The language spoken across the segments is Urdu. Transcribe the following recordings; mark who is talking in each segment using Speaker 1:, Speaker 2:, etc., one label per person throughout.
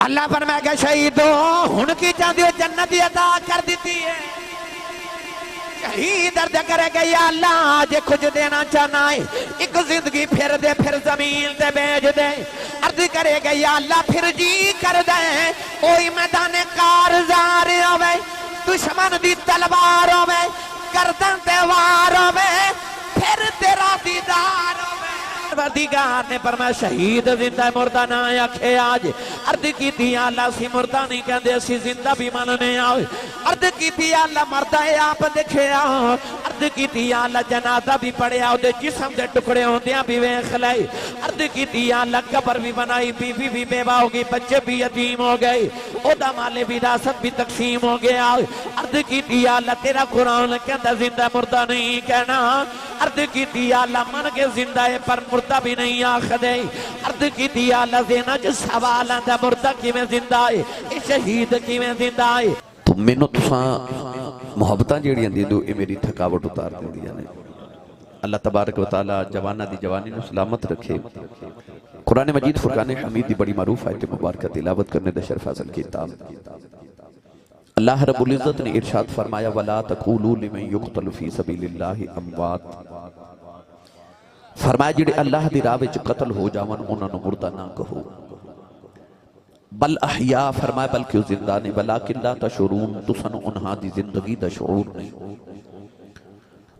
Speaker 1: اللہ فرمائے کہ شہیدو ہن کی چاہتی ہو جنت عطا کر دیتی ہے. شہید عرض کرے کہ یا اللہ آج کچھ دینا چاہنا ہے ایک زندگی پھر دے پھر زمین تے بیج دے. عرض کرے کہ یا اللہ پھر جی کر دے اوئی میدان کارزار ہوئے دشمن دی تلوار ہوئے گردن تے وار ہوئے پھر تیرا دیدار ہوئے. پروردگار نے فرمایا شہید زندہ مردہ نہ آکھے آج. عرض کی تھی اللہ سی مردہ نہیں کہندے اسی زندہ بھی مننے آئے. عرض کی تھی اللہ مردہ ہے آپ دیکھے آؤ. عرض کی تھی اللہ جنازہ بھی پڑے آؤ دے جسم دے ٹکڑے ہوندیاں بھی ویکھ لائے. عرض کی تھی اللہ قبر بھی بنائی بیوی بھی بیوہ ہوگی بچے بھی یتیم ہو گئے اودا مال وراثت بھی تقسیم ہو گیا. عرض کی تھی اللہ تیرا قرآن کہندا زندہ مردہ نہیں کہنا. عرض کی تھی اللہ من کے زندہ ہے پر مردہ بھی نہیں آخ دے. عرض کی تھی اللہ زینہ جو سوال آندہ مردہ کی میں زندہ ہے شہید کی میں زندہ ہے.
Speaker 2: تو میں نو تساں محبتاں جیڑیاں دی دو اے میری تھکاوٹ اتار دیا نے. اللہ تبارک و تعالی جوانہ دی جوانی نو سلامت رکھے. قرآن مجید فرقان حمید دی بڑی معروف آیت مبارکہ تلاوت کرنے دا شرف حاصل کیتا. اللہ رب العزت نے ارشاد فرمایا وَلَا تَقُولُوا لِمَنْ يُقْتَلُ فِي سَبِيلِ اللَّهِ أَمْوَاتٍ. فرمایا جڑے اللہ دی راہ وچ قتل ہو جاون انہاں نوں مردہ نہ کہو بل احیاء. فرمایا بلکہ زندہ نے ولیکن لا تشعرون تسن انہاں دی زندگی دا شعور نہیں.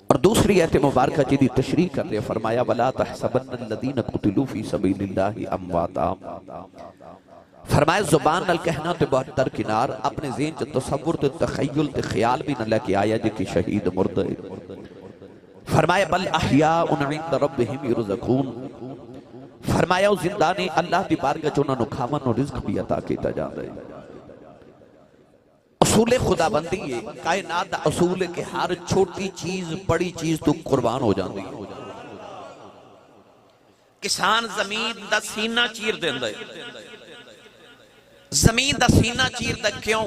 Speaker 2: اور دوسری آیت مبارکہ جدی تشریح کر لیا فرمایا وَلَا تَحْسَبَنَّ الَّذِينَ قُتِلُوا فِي سَبِيلِ اللَّهِ أَمْوَاتًا. فرمایا زبان نال کہنا تے بہت درکنار اپنے ذہن چ تصور تے تخیل تے خیال بھی نہ لے کے آیا جے کہ شہید مردہ ہے. فرمایا بل احیاء عند ربهم يرزقون. فرمایا زندہ نے اللہ دی بارگاہ چ انہاں نوں کھاون نو رزق بھی عطا کیتا جاندا ہے. اصول خدا بندی ہے کائنات دا اصول ہے کہ ہر چھوٹی چیز بڑی چیز تو قربان ہو جاندی ہے. کسان زمین دا سینہ چیر دیندا ہے. زمین دا سینہ چیر دا کیوں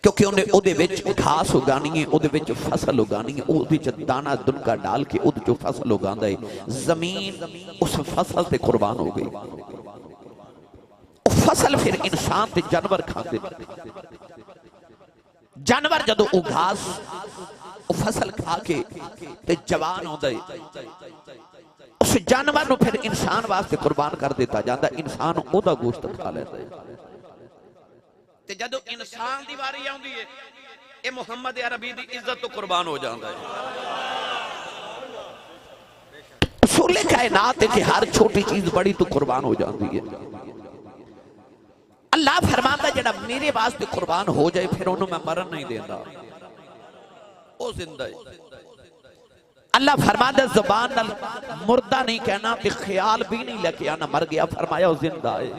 Speaker 2: کیونکہ انہیں او دے وچ گھاس اگانی ہے او دے وچ فصل اگانی ہے او دے وچ دانہ دنکا ڈال کے او دے جو فصل اگاندہ ہے زمین اس فصل تے قربان ہو گئی. فصل پھر انسان تے جانور کھاندے جانور جدو او گھاس او فصل کھا کے تے جوان ہوندہ ہے اس جانور نو پھر انسان واسطے قربان کر دیتا جاندہ انسان او دا گوشت کھا لیتا ہے. تے جدو انسان دی باری آؤندی ہے اے محمد عربی دی عزت تو قربان ہو جاندہ ہے. اصول کائنات ہے کہ ہر چھوٹی چیز بڑی تو قربان ہو جاندی ہے. اللہ فرماتا جڑا میرے واسطے قربان ہو جائے پھر انہوں میں مرن نہیں دینا او زندہ ہے. اللہ فرماتا زبان مردہ نہیں کہنا تے خیال بھی نہیں لے کے آنا مر گیا. فرمایا وہ زندہ ہے.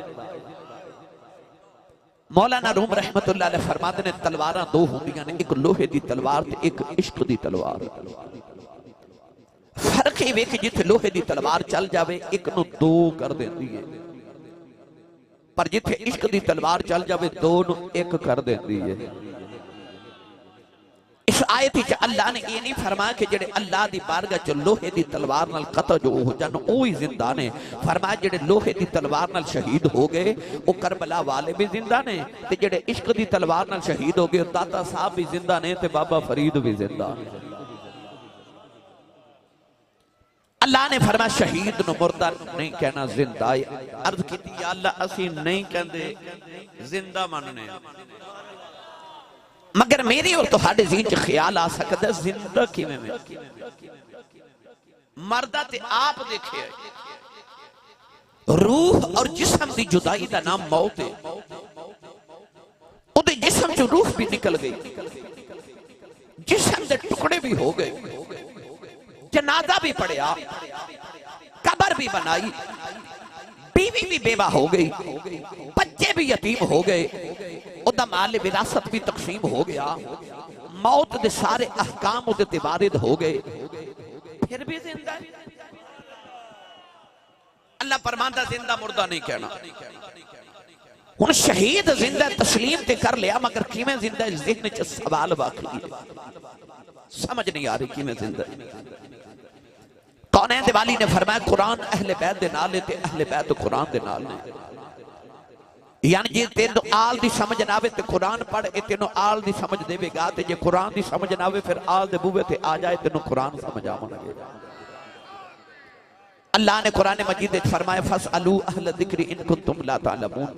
Speaker 2: مولانا روم رحمت اللہ علیہ فرماتے نے تلواراں دو ہوندیاں نے ایک لوہے دی تلوار تے ایک عشق دی تلوار. فرق ہی وے کہ جتھے لوہے دی تلوار چل جاوے ایک نو دو کر دیندی ہے پر جتھے عشق دی تلوار چل جاوے دو نو ایک کر دیندی ہے. اس آیت ہی اللہ نے یہ نہیں فرمایا کہ جڑے اللہ دی بارگاہ جو لوہے دی تلوار نال قطع جو ہو جان اوہی زندہ نے. فرمایا جڑے لوہے دی تلوار نال شہید ہو گئے وہ کربلا والے بھی زندہ نے تے جڑے عشق دی تلوار نال شہید ہو گئے داتا صاحب بھی زندہ نے تے بابا فرید بھی زندہ نے. اللہ نے فرمایا شہید نو مردہ نہیں کہنا زندہ ہے. عرض کی تھی یا اللہ اسی نہیں کہندے زندہ مننے مگر میری اور تہاڈے ذہن چ خیال آ سکتا ہے زندہ کیویں میں مردہ تے آپ دیکھے روح اور جسم دی جدائی دا نام موت ہے. او دے جسم جو روح بھی نکل گئی جسم دے ٹکڑے بھی ہو گئے جنازہ بھی پڑیا قبر بھی بنائی بیوی بھی بیوہ ہو گئی بچے بھی یتیم ہو گئے اودا مال وراثت بھی تقسیم ہو گیا موت دے سارے احکام اودے تے وارد ہو گئے پھر بھی زندہ ہے. اللہ فرماندا زندہ مردہ نہیں کہنا. ہن شہید زندہ تسلیم تے کر لیا مگر کیویں زندہ ذہن وچ سوال باقی سمجھ نہیں آ رہی کیویں زندہ. کونین دے والی نے فرمایا قرآن اہل بیت دے نال تے اہل بیت قرآن دے نال نے. یعنی جی تینوں آل دی سمجھ نہ آوے تے قرآن پڑھ اے تینوں آل دی سمجھ دے گا تے جے قرآن دی سمجھ نہ آوے پھر آل دے بوے تے آ جائے تینوں قرآن سمجھ آمن لگے گا۔ اللہ نے قرآن مجید فرمایا فَاسْأَلُوا أَهْلَ الذِّكْرِ إِن كُنتُمْ لَا تَعْلَمُونَ،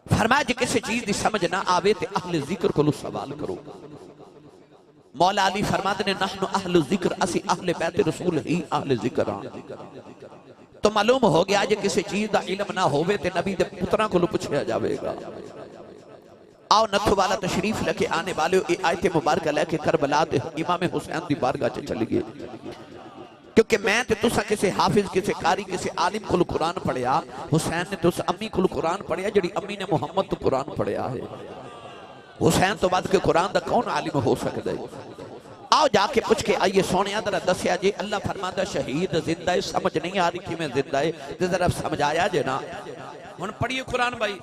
Speaker 2: فرمایا جے کسی چیز دی سمجھ نہ آوے تے اہل ذکر کو سوال کرو۔ مولا علی فرماتے نے نحن اہل ذکر، اسی اہل بیت رسول ہی اہل ذکر آن۔ تو معلوم ہو گیا جے کسی چیز دا علم نہ ہوئے تے نبی دے پتران کو پوچھا جاوے گا۔ آؤ نتھو والا تشریف لکے آنے والے اے آیت مبارکہ لے کے کربلا دے امام حسین دی بارگاہ چلی گئے، کیونکہ میں تے تسا کسی حافظ، کسی قاری، کسی عالم کو قرآن پڑھیا، حسین نے تسا امی کو قرآن پڑھیا جڑی امی نے محمد تو قرآن پڑھیا ہے۔ حسین تو بعد کے قرآن دا کون عالم ہو سکتا ہے؟ آؤ جا کے پوچھ کے آئیے سونیا ذرا دسیا جی اللہ فرماتا شہید زندہ ہے، سمجھ نہیں آ رہی کہ میں زندہ ہے، ذرا سمجھایا جے نا۔ ہن پڑھیے قرآن بھائی،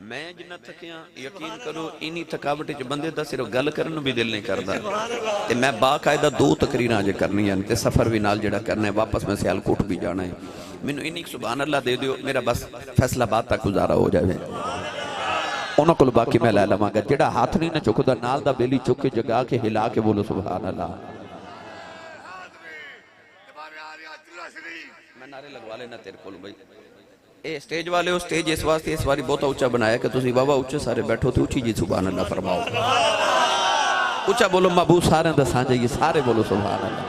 Speaker 2: میں جنہ تھکیاں یقین کرو انہی تھکاوٹ جو بندے دا صرف گل کرنے بھی دل نہیں کردا تے میں باقاعدہ 2 تقریراں آج کرنی ہیں تے سفر بھی نال جڑا کرنا ہے، واپس میں سیالکوٹ بھی جانا ہے، مینوں انہی سبحان اللہ دے دیو، میرا بس فیصلہ بات تک گزارا ہو جائے۔ انہوں کو باقی میں لے لما گا، جڑا ہاتھ نہیں نہ چکو دا نال دا بیلی چک کے جگا کے ہلا کے بولو سبحان اللہ۔ میں نعرے لگوا لینا تیرے کولو بھائی، اے سٹیج والے ہو، سٹیج اس واسطے اس باری بہت اونچا بنایا کہ تسی بابا اونچے سارے بیٹھو تے اونچی جی سبحان اللہ فرماؤ، اونچا بولو محبوب سارے دا سانجے یہ سارے بولو سبحان اللہ۔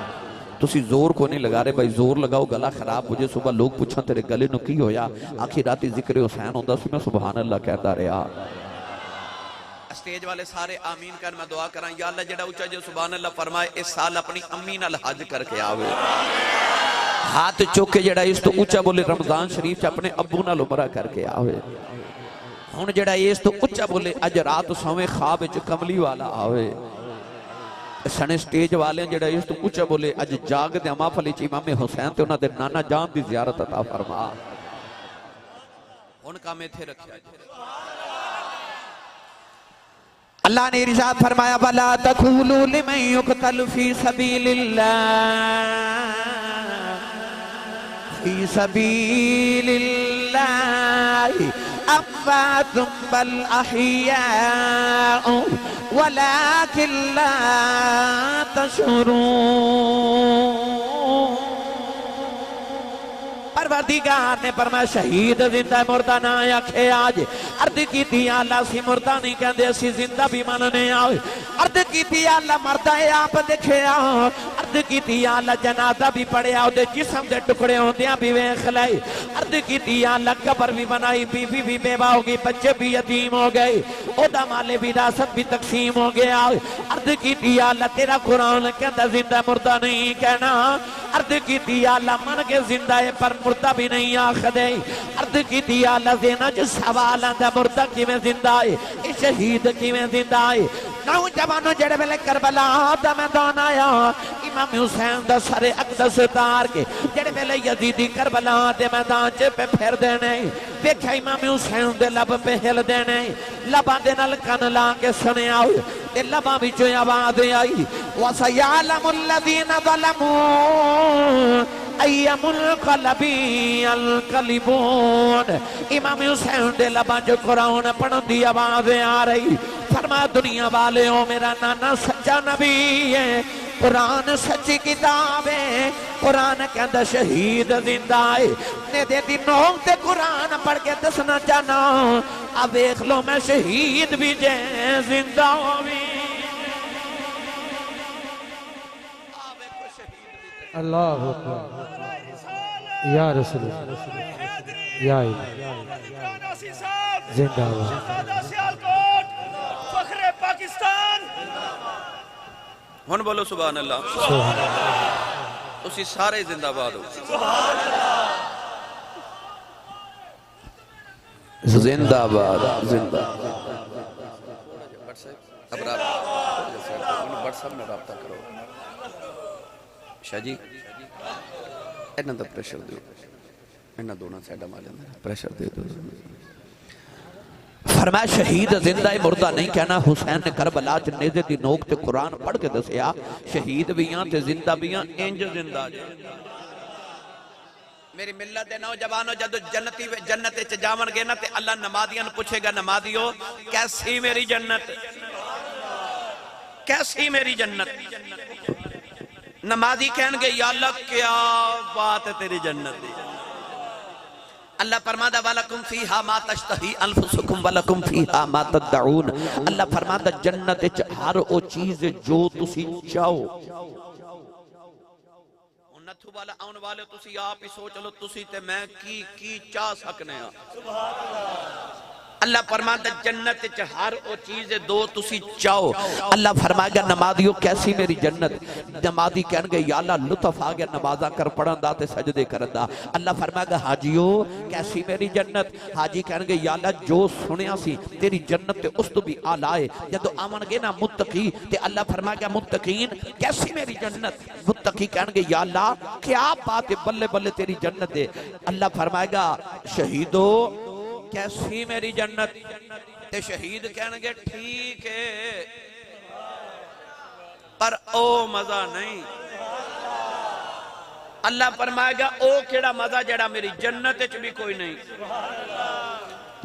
Speaker 2: تسی زور کو نہیں لگا رہے بھائی، زور لگاؤ گلا خراب ہو جائے، صبح لوگ پوچھاں تیرے گلے نو کی ہویا، آخری راتی ذکر حسین ہوندہ سی میں سبحان اللہ کہتا رہا۔ اسٹیج والے سارے آمین کر میں دعا کریں، یا اللہ جڑا اونچا جو سبحان اللہ فرمائے اس سال اپنی امی نال حج کر کے آوے، ہاتھ چوکے جڑا اس تو اونچا بولے رمضان شریف چ اپنے ابو نال عمرہ کر کے آوے، ہن جڑا اس تو اونچا بولے اج رات سویں خواب وچ کملی والا آوے، سنے سٹیج والے جڑا اس تو اونچا بولے اج جاگ دے محفل وچ امام حسین تے انہاں دے نانا جان دی زیارت عطا فرما۔ ہن کام ایتھے رکھیا جی، اللہ نے ارشاد فرمایا وَلَا تَقُولُوا لِمَن يُقْتَلُ فِي سَبِيلِ اللَّهِ فِي سَبِيلِ اللَّهِ أَمْوَاتٌ بَلْ أَحْيَاءٌ وَلَكِنْ لَا تَشْعُرُونَ۔ پروردگار نے فرمایا شہید زندہ مردہ نہ آکھے آج، عرض کی تھی اللہ سی مردہ نہیں کہندے اسی زندہ بھی مننے آئے، عرض کی تھی اللہ مردہ آپ دیکھے آؤ، عرض کی تھی اللہ جنازہ بھی پڑے آؤ دے جسم دے ٹکڑے ہوندیاں بھی ویکھ لائے، عرض کی تھی اللہ قبر بھی بنائی، بیوی بھی بیوہ ہوگی، بچے بھی یتیم ہو گئے، عہدہ مال وراثت بھی تقسیم ہو گیا، عرض کی تھی اللہ تیرا قرآن کہندا زندہ مردہ نہیں کہنا، عرض کی تھی اللہ من کے زندہ ہے پر مردہ بھی نہیں آخ دے، عرض کی تھی اللہ زینہ جو سوال آندہ مردہ کی میں زندہ ہے، شہید کی میں زندہ ہے۔ نوجوانوں جڑے ویلے کربلا دا میدان آیا، امام حسین دا سر اقدس اتار کے جڑے ویلے یزیدی کربلا دے میدان چ پہ پھر دینے، دیکھا امام حسین دے لب پہ ہل دینے، لباں دے نال کن لا کے سنے آؤ، دے لباں وچوں آواز آئی وَسَيَعْلَمُ الَّذِينَ ظَلَمُوا أَيَّ مُنْقَلَبٍ يَنْقَلِبُونَ۔ امام حسین دے لباں جو قرآن پڑھن دی آوازیں آ رہی، فرما دنیا والے ہو میرا نانا سچا نبی ہے، قرآن سچی کتاب ہے، قرآن کہندہ شہید زندہ ہے، نے دے دنوں تے قرآن پڑھ کے دسنا چاہنا، اب ایک لو میں شہید بھی جے زندہ بھی۔
Speaker 3: اللہ اکبر یا رسول اللہ یا الہ زندہ باد
Speaker 4: فخر پاکستان۔
Speaker 2: ہن بولو سبحان اللہ،
Speaker 3: سبحان اللہ،
Speaker 2: تسی سارے زندہ باد ہو، زندہ باد زندہ۔ اب بٹ صاحب نے رابطہ کرو، شاہ جی اینا دا پریشر دیو، اینا دونا سیڈا مالے پریشر دے دو۔ فرمایا شہید زندہ مردہ نہیں کہنا، حسین نے کربلا چ نیزے دی نوک تے قرآن پڑھ کے دسیا شہید بھی ہیں تے زندہ بھی ہیں، انج زندہ جائے۔ میری ملت دے نوجوانوں جدو جنت چ جاون گے نا تے اللہ نمازیاں نو پوچھے گا نمازیو کیسی میری جنت کیسی میری جنت نمازی کہن گے یا اللہ کیا بات ہے تیری جنت دی اللہ فرماتا وَلَكُمْ فِيهَا مَا تَشْتَهِي أَنفُسُكُمْ وَلَكُمْ فِيهَا مَا تَدَّعُونَ اللہ فرماتا جنت ہر او چیز جو تسی چاہو نتھو والا آن والے تسی آپ ہی سوچ لو تسی تے میں کی چاہ سکنے ہیں اللہ فرماتا جنت ہر او چیز دو تسی چاہو اللہ فرمائے گا نمازیوں کیسی میری جنت نمازی کہن گے یا اللہ لطف آگیا نمازہ کر پڑھن دا تے سجدے کرن دا اللہ فرمائے گا حاجیو کیسی میری جنت حاجی کہن گے یا اللہ جو سنیا سی تیری جنت تے اس تو بھی آلائے جدو آمن گے نا متقی تے اللہ فرمائے گا متقین کیسی میری جنت متقی کہن گے یا اللہ کیا بات ہے بلے بلے تیری جنت دے اللہ فرمائے گا شہیدو کیسی میری جنت تے شہید کہنے گے ٹھیک ہے پر او مزہ نہیں اللہ فرمائے گا او کیڑا مزہ جڑا میری جنت چ بھی کوئی نہیں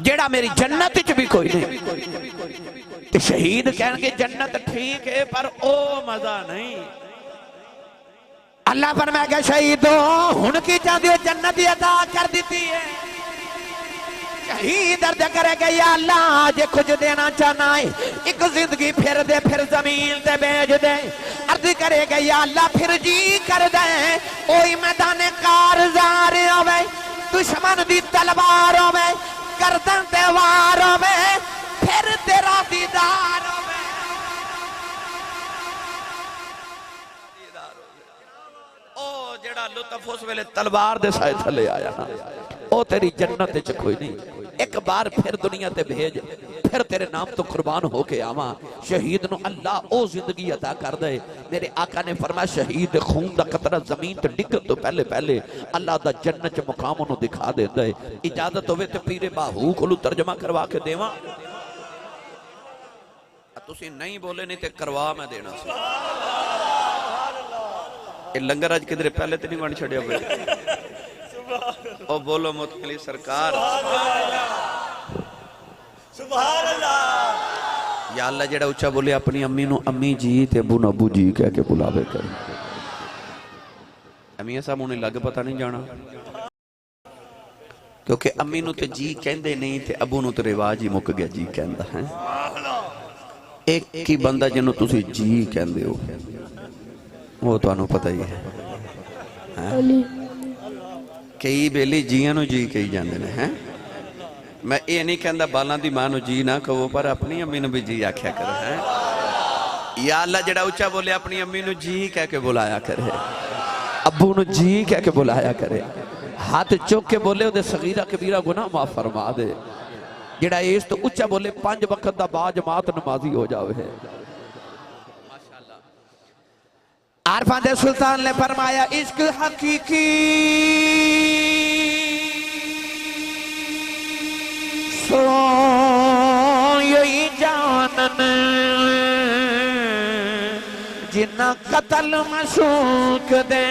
Speaker 2: جڑا میری جنت چ بھی کوئی نہیں تے شہید کہنے گے جنت ٹھیک ہے پر او مزہ نہیں اللہ فرمائے گا شہیدو ہن کی چاہتے ہو جنت عطا کر دیتی ہے شہید درد کرے گا یا اللہ آج کچھ دینا چاہنا ہے ایک زندگی پھر دے پھر زمین دے بیج دے عرض کرے گا یا اللہ پھر جی کر دے اوئی میدان کارزار ہوئے دشمن دی تلوار ہوئے گردن دیوار ہوئے پھر تیرا دیدار ہوئے او جڑا لطف اس ویلے تلوار دے سائے تھلے آیا نا او تیری جنت چ کوئی نہیں ایک بار پھر دنیا تے بھیج پھر تیرے نام تو قربان ہو کے آواں شہید نو اللہ او زندگی عطا کر دے میرے آقا نے فرمایا شہید خون دا قطرہ زمین تے ڈگن تو پہلے اللہ دا جنت چ مقام انہوں دکھا دے دے اجازت ہوئے تے پیر باہو کھلو ترجمہ کروا کے دیواں تسی نہیں بولے نہیں تے کروا میں دینا سی یہ لنگر آج کدھر پہلے تے نہیں بن چھڑیا ہوئے او بولو متقلی سرکار سبحان اللہ یا اللہ جڑا اچھا بولے اپنی امی نو امی جی تے ابو نو ابو جی کہہ کے بلاوے کریں امی ایسا مونی لگ پتہ نہیں جانا کیونکہ امی نو تے جی کہندے نہیں تے ابو نو تے رواج ہی مک گیا جی کہندہ ہے ایک کی بندہ جنو تسی جی کہندے ہو وہ تو انہوں پتہ ہی ہے کئی بیلی جیاں نو جی کئی جاندے ہیں میں یہ نہیں کہندہ بالاں دی ماں نو جی نہ کہو پر اپنی امی نو بھی جی آکھیا کرے ہیں یا اللہ جڑا اچھا بولے اپنی امی نو جی کہہ کے بلایا کرے ابو نو جی کہہ کے بلایا کرے ہاتھ چوک کے بولے دے صغیرہ کبیرہ گناہ معاف فرما دے جڑا اس تو اچھا بولے 5 وقت دا با جماعت نمازی ہو جاوے ہے عارفان دے سلطان نے فرمایا عشق حقیقی سو یہی جانن جنہ قتل مشوق دے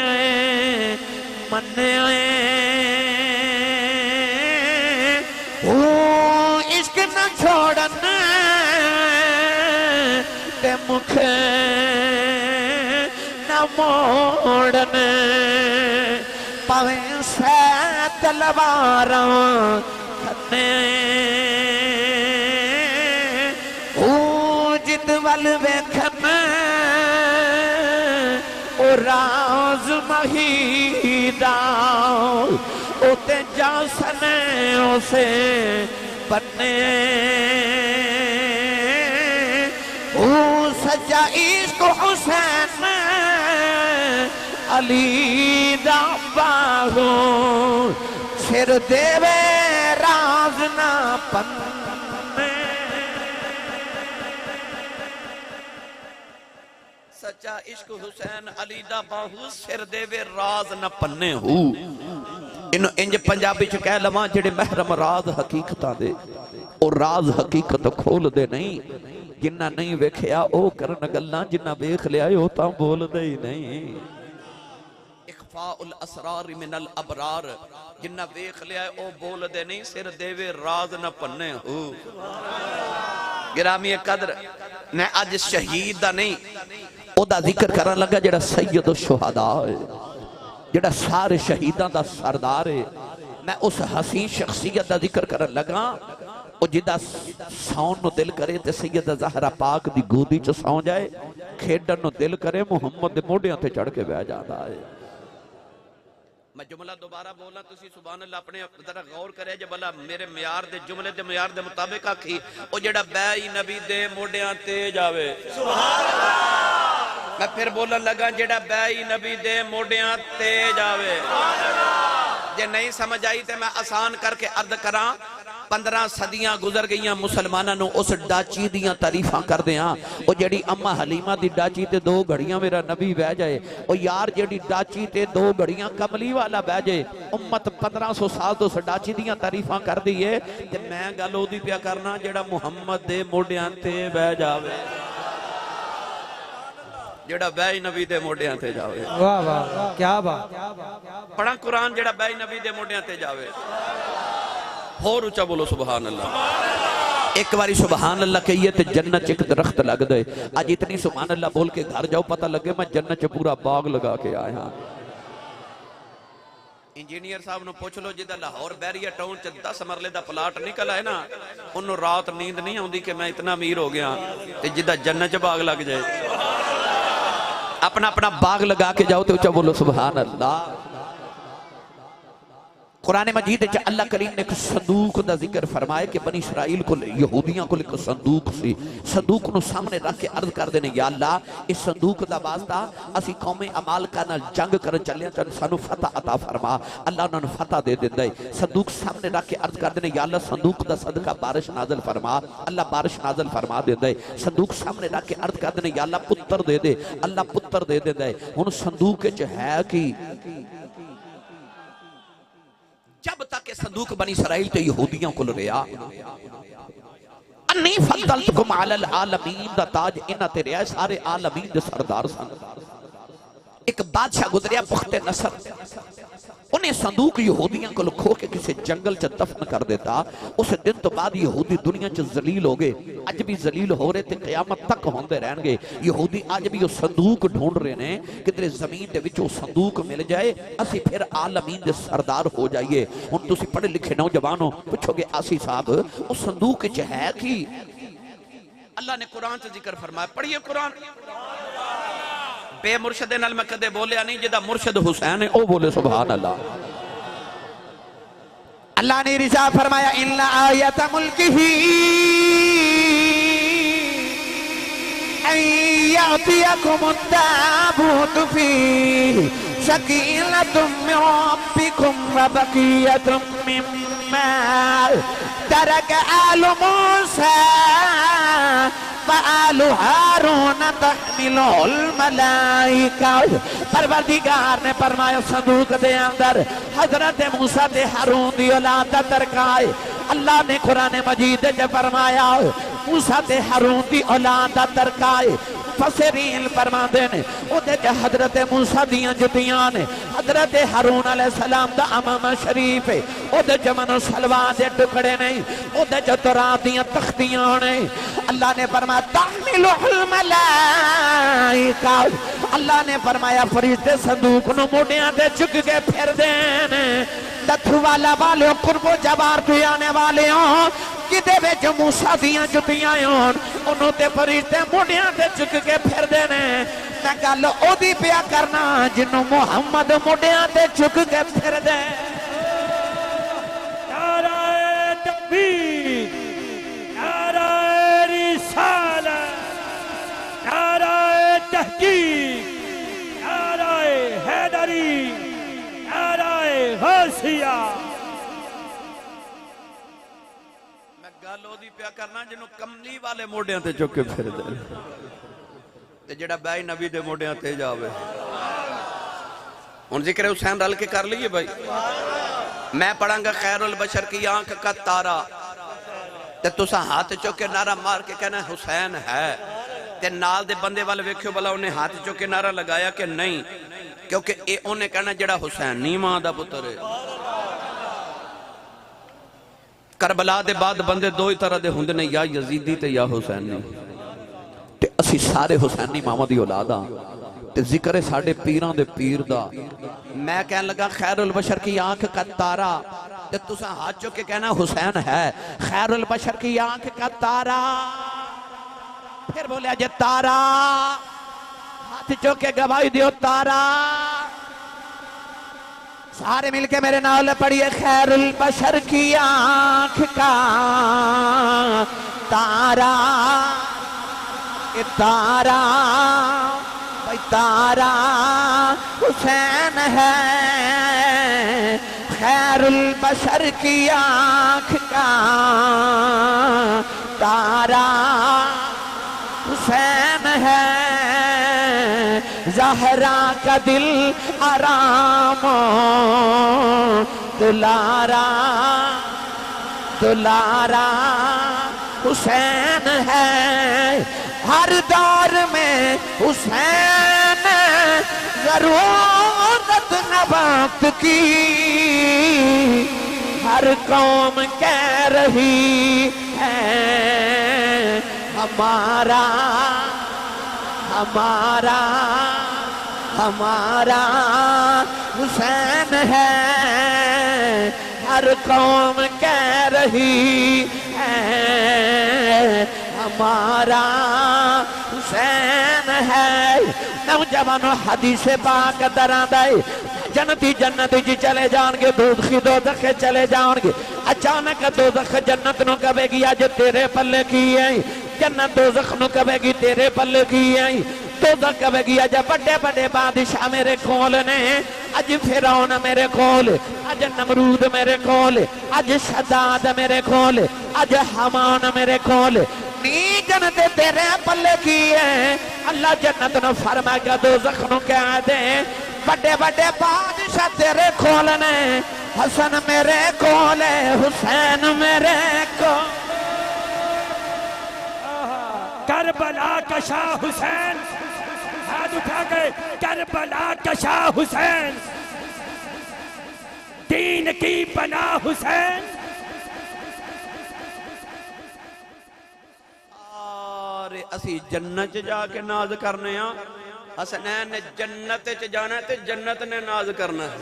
Speaker 2: مننے عشق نہ چھوڑن تے مکھے موڑن پویں سے تلواراں کھنے جد ول ویکھن او راز مہیدہ او تے جا سنے اسے بنے سجا عشق حسین علی دا باہو سر دیوے راز نہ پنے سچا عشق حسین علی دا باہو سر دیوے راز نہ پنے ہو انہوں انج پنجابی چھ کہہ لواں جڑے محرم راز حقیقتہ دے اور راز حقیقت کھول دے نہیں جنہ نہیں ویکھیا او کرن گلاں جنہ ویکھ لیا او تاں بول دے ہی نہیں اخفاء الاسرار من الابرار جنہ ویکھ لیا ہے او بول دے نہیں سر دیوے راز نہ پنے ہو گرامی قدر میں اج شہید دا نہیں او دا ذکر کرن لگا جڑا سید الشہداء ہے جڑا سارے شہیداں دا سردار ہے میں اس حسین شخصیت دا ذکر کرن لگا او جدا سون نو دل کرے تے سیدہ زہرا پاک دی گودی چ سو جائے کھیڈن نو دل کرے محمد دے موڈیاں تے چڑھ کے بیٹھ جاتا ہے میں جملہ دوبارہ بولا تسی سبحان اللہ اپنے ذرا غور کرے جے بلا میرے معیار دے جملے دے معیار دے مطابق آکھی او جڑا بے نبی دے موڈیاں تے جاوے سبحان اللہ میں پھر بولن لگا جڑا بے نبی دے موڈیاں تے جاوے سبحان اللہ جے نہیں سمجھ آئی تے میں آسان کر کے عرض کراں 15 صدیاں گزر گئیاں مسلمانہ نو اس ڈاچی دیاں تعریفاں کر دیاں او جڑی امہ حلیمہ دی ڈاچی تے 2 گھڑیاں میرا نبی بہ جائے او یار جڑی ڈاچی تے 2 گھڑیاں کملی والا بہ جائے امت 1500 سال تو اس ڈاچی دیاں تعریفاں کر دیئے تے میں گالو دی پیا کرنا جڑا محمد دے موڈیاں تے بہ جاوے جڑا بے نبی دے موڈیاں تے جاوے
Speaker 3: واہ واہ کیا بات
Speaker 2: پڑھا قرآن جڑا بے نبی دے موڈیاں تے جاوے اور اچھا بولو سبحان اللہ ایک باری سبحان اللہ کہیے تے جنت ایک درخت لگ دے آج اتنی سبحان اللہ بول کے گھر جاؤ پتہ لگے میں جنت چ پورا باغ لگا کے آیا انجینئر صاحب نو پوچھ لو جدہ لاہور بیریا ٹاؤن چ 10 مرلے دا پلاٹ نکل آئے نا انہوں رات نیند نہیں ہوندی کہ میں اتنا امیر ہو گیا تے جدہ جنت چ باغ لگ جائے اپنا اپنا باغ لگا کے جاؤ تے اچھا بولو سبحان اللہ قرآن مجید ہے اللہ کریم نے ایک صندوق دا ذکر فرمائے کہ بنی اسرائیل کو یہودیاں کو ایک صندوق سی صندوق نو سامنے رکھ کے عرض کر دینے یا اللہ اس صندوق دا واسطہ اسی قوم عمالقہ نال جنگ کرن چلے چل سانو فتح عطا فرما اللہ انہوں نے فتح دے دے صندوق سامنے رکھ کے عرض کر دینے یا اللہ صندوق دا صدقہ بارش نازل فرما اللہ بارش نازل فرما دے دے صندوق سامنے رکھ کے عرض کر دینے یا اللہ پتر دے دے اللہ پتر دے دے ہن صندوق وچ ہے کی جب تک صندوق بنی اسرائیل تے یہودیوں کو ریا انی فضلتکم علی العالمین دا تاج انہ تے ریا سارے عالمین دے سردار سن ایک بادشاہ گزریا پخت نصر انہیں صندوق یہودیاں کو کھو کے کسی جنگل چا دفن کر دیتا اس دن تو بعد یہودی دنیا چا ذلیل ہو گئے آج بھی ذلیل ہو رہے تھے قیامت تک ہوندے رہن گے یہودی آج بھی وہ صندوق ڈھونڈ رہے ہیں کہ تیرے زمین دے وچ وہ صندوق مل جائے اسی پھر عالمین دے سردار ہو جائیے ان تسی پڑھے لکھے نوجوانوں پوچھو گے آسی صاحب اس صندوق چ ہے کی اللہ نے قرآن سے ذکر فرمایا پڑھیے قرآن بے مرشد نال میں کدے بولیا نہیں جدا مرشد حسین ہے او بولے سبحان اللہ
Speaker 1: اللہ نے رضا فرمایا اِلَّا آیَةَ مُلْكِهِ اَنْ يَعْطِيَكُمُ التَّابُوتُ فِيهِ سَكِينَةٌ مِّن رَبِّكُمْ وَبَقِيَّةٌ مِّمَّا تَرَكَ آلُ مُوسَىٰ وآل ہارون تحملہ الملائکہ پروردگار نے فرمایا صندوق دے اندر حضرت موسیٰ تے ہارون دی اولاد ترکائے اللہ نے قرآن مجید جے فرمایا موسیٰ تے ہارون دی اولاد ترکائے فسرین فرما دینے او دے جے حضرت موسیٰ دیاں جتیاں نے حضرت ہارون علیہ السلام دا امام شریف ہے او دے جے منو سلوان دے ٹکڑے نہیں او دے جے تراب دیاں تختیاں نے اللہ نے فرمایا تحملہ الملائکہ اللہ نے فرمایا فرشتے صندوق نو موڈیاں دے چک کے پھر دینے دتھو والا والے قرب و جوار تو آنے والے ہوں کدے وچ موسیٰ دیاں جتیاں ہون انہوں تے فرشتے موڈیاں دے چک کے پھر دینے میں گل او دی پیا کرنا جنہوں محمد موڈیاں دے چک کے پھر دے
Speaker 3: نعرہ تکبیر نعرہ رسالت نعرہ تحقیق نعرہ حیدری نعرہ غوثیہ
Speaker 2: میں گالو دی پیا کرنا جنہوں کملی والے موڈیاں تے چکے پھر دے تے جڑا بھائی نبی دے موڈیاں تے جاوے ان ذکر حسین رل کے کر لیے بھائی میں پڑھاں گا خیر البشر کی آنکھ کا تارا تے تسا ہاتھ چوکے نعرہ مار کے کہنا حسین ہے تے نال دے بندے والے ویکھو بلا انہیں ہاتھ چوکے نعرہ لگایا کہ نہیں کیونکہ اے انہیں کہنا جڑا حسین نہیں ماں دا پتر ہے. کربلا دے بعد بندے دو ہی طرح دے ہوندے نے، یا یزیدی تے یا حسینی. تے اسی سارے حسینی ماما دی اولاد ہاں تے ذکر ساڑھے پیران دے پیر دا. میں کہنے لگا خیر البشر کی آنکھ کا تارا، تے تسا ہاتھ چو کے کہنا حسین ہے. خیر البشر کی آنکھ کا تارا، پھر بولیا جے تارا، ہاتھ چو کے گواہی دیو تارا. سارے مل کے میرے نال پڑھیے خیر البشر کی آنکھ کا تارا. تارا بھائی تارا حسین ہے، خیر البشر کی آنکھ کا تارا حسین ہے. زہرا کا دل آرام دلارا دلارا حسین ہے. ہر دور میں حسین ضرورت نہ وقت کی، ہر قوم کہہ رہی ہے ہمارا ہمارا ہمارا حسین ہے. ہر قوم کہہ رہی ہے ہمارا حسین ہے. نوجوانوں حدیث پاک دران دائی، جنتی جنتی جی چلے جان گے، دوزخی دوزخ چلے جان گے. اچانک دوزخ جنت نو کبے گی آج تیرے پلے کی ہے، جنت دوزخ نو کبے گی تیرے پلے کی ہے. دوزخ کبے گی آج بڑے بڑے بادشاہ میرے کول نے، آج فرعون میرے کول، آج نمرود میرے کول، آج شداد میرے کول، آج حمان میرے کول. جنت تیرے پلے کی ہے. اللہ جنت نو فرما گا دوزخ نو کہہ دے بڑے بڑے بادشاہ تیرے کول نے، حسن میرے کول ہے، حسین میرے کول.
Speaker 3: کربلا کا شاہ حسین، ہاتھ اٹھا گئے، کربلا کا شاہ حسین، دین کی پناہ حسین.
Speaker 2: اسی جنت جا کے ناز کرنے ہاں. حسنین نے جنت جانا ہے تے جنت نے ناز کرنا ہے.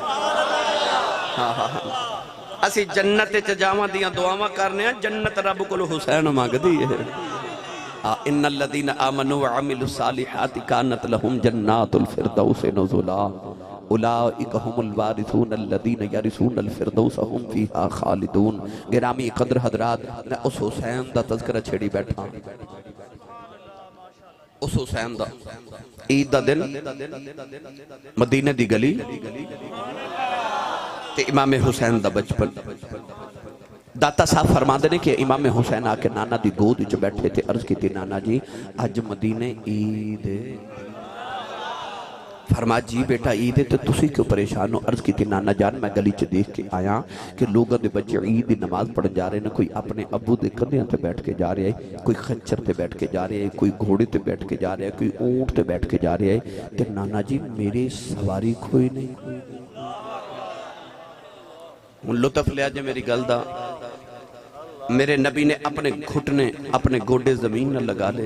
Speaker 2: اسی جنت جاواں دیاں دعاواں کرنے ہاں، جنت رب کو حسین مانگ دی ہے. ان الذین آمنوا وعملوا الصالحات كانت لهم جنات الفردوس نزلا اولئک هم الوارثون الذین یرثون الفردوس هم فیہا خالدون. گرامی قدر حضرات، میں اس حسین دا تذکرہ چھڑی بیٹھا. اس حسین دا عید دا دن مدینہ دی گلی تے امام حسین دا بچپن. داتا صاحب فرما دینے کہ امام حسین آکے نانا دی گود جو بیٹھے تھے، عرض کی تھی نانا جی آج مدینہ عید ہے. فرما جی بیٹا عید ہے تو تسی کیوں پریشان ہو؟ عرض کی تھی نانا جان میں گلی چ دیکھ کے آیا کہ لوگوں دے بچے عید دی نماز پڑھ جا رہے ہیں، کوئی اپنے ابو دے کندھیاں تے بیٹھ کے جا رہے ہیں، کوئی خچر تے بیٹھ کے جا رہے ہیں، کوئی گھوڑے تے بیٹھ کے جا رہے ہیں، کوئی اونٹ تے بیٹھ کے جا رہے ہیں. کہ نانا جی میرے سواری کوئی نہیں. لطف لیا جے میری گل دا. میرے نبی نے اپنے گھٹنے اپنے گوڑے زمین نہ لگا لے.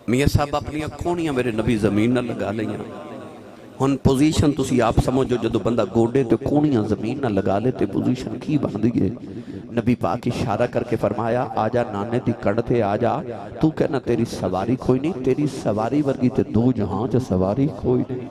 Speaker 2: میاں صاحب اپنی کھونیاں میرے نبی زمین نہ لگا لیں. ہن پوزیشن تسی آپ سمجھو جدو بندہ گوڑے تے کھونیاں زمین نہ لگا لے تے پوزیشن کی بن دیئے. نبی پاک اشارہ کر کے فرمایا آجا نانے دی کڑ تے آجا. تو کہنا تیری سواری کوئی نہیں، تیری سواری ورگی تے دو جہاں چا سواری کوئی نہیں.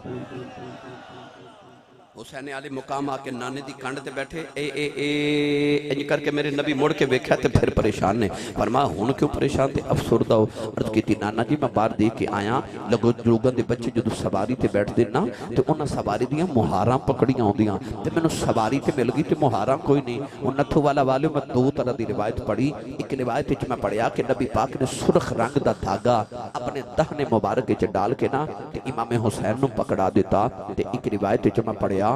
Speaker 2: حسین علی مقام آکے نانے دی کانڈ تے بیٹھے انج کر کے میرے نبی مڑ کے بیکھا تے پھر پریشان نے. فرما ہون کیوں پریشان تے افسردہ ہو؟ عرض کی تھی نانا جی میں بار دیکھ کے آیا لوگوں دے بچے جدو سواری تے بیٹھ دینا تے انہاں سواری دیاں مہاراں پکڑیاں ہوں دیاں تے میں نے سواری تے مل گئی تے مہاراں کوئی نہیں. ان نتھو والا والے میں دو طرح دی روایت پڑھی. ایک روایت وچ میں پڑھیا کہ نبی پاک نے سرخ رنگ دا دھاگا اپنے دہنے مبارک وچ ڈال کے نا تے امام حسین نو پکڑا دیتا. تے ایک روایت وچ میں پڑھیا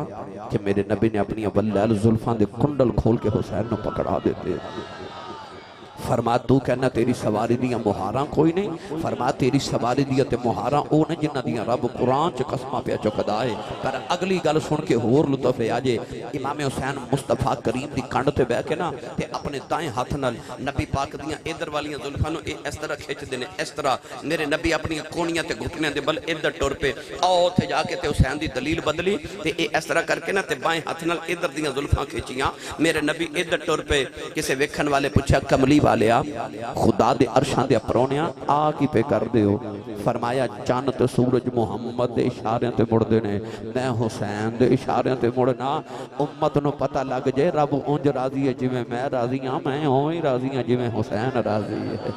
Speaker 2: کہ میرے نبی نے اپنی ولل زلفاں دے کنڈل کھول کے حسین نو پکڑا دیتے. فرما تو کہنا تیری سواری دیاں مہاراں کوئی نہیں، فرما تیری سواری دیاں تے مہاراں او نے جنہ دیاں رب قرآن چ قسمہ پیا چکدا ہے۔ پر اگلی گل سن کے ہور لطف آ جے، امام حسین مصطفیٰ کریم دی کنڈ تے بیٹھ کے نا تے اپنے دائیں ہاتھ نال نبی پاک دیاں ادھر والیاں زلفاں نو اس طرح کھچ دینے، اس طرح میرے نبی اپنی کونیاں تے گھٹنے دے بل ادھر ٹر پے، آؤ تے جا کے تے حسین دی دلیل بدلی تے اس طرح کر کے نا تے بائیں ہاتھ نال ادھر دیاں زلفاں کھچیاں، میرے نبی ادھر ٹر پے۔ کسے ویکھن والے پوچھا کملی والیا خدا دے عرشاں دے پرونیاں آ کی پہ کر دے ہو؟ فرمایا چاند تے سورج محمد دے اشاریاں تے مڑ دینے، میں حسین دے اشاریاں تے مڑنا، امت نو پتہ لگ جے رب اونج راضی ہے جی میں راضی ہاں، میں ہوئی راضی ہاں جی میں حسین راضی ہے۔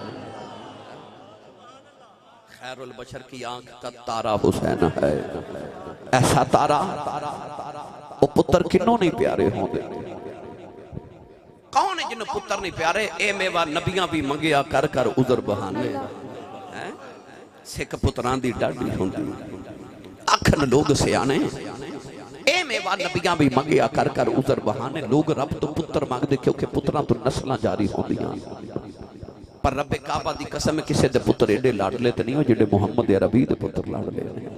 Speaker 2: خیر البشر کی آنکھ کا تارا حسین ہے، ایسا تارا وہ پتر کنوں نہیں پیارے ہوں دے، کون ہے جنہوں پتر نہیں پیارے؟ اے میوہ نبیاں بھی منگیا کر کر عذر بہانے، سکھ پتران دی ڈاڈی ہوں دی اکھن لوگ سے آنے، اے میوہ نبیاں بھی منگیا کر کر عذر بہانے، لوگ رب تو پتر مانگ دے کیونکہ پتران تو نسلہ جاری ہوں دیاں، پر رب کعبہ دی قسم کسے دے پتر ایڈے لاڑ لیتے نہیں ہو جڑے محمد عربی دے پتر لاڑ لیتے ہیں۔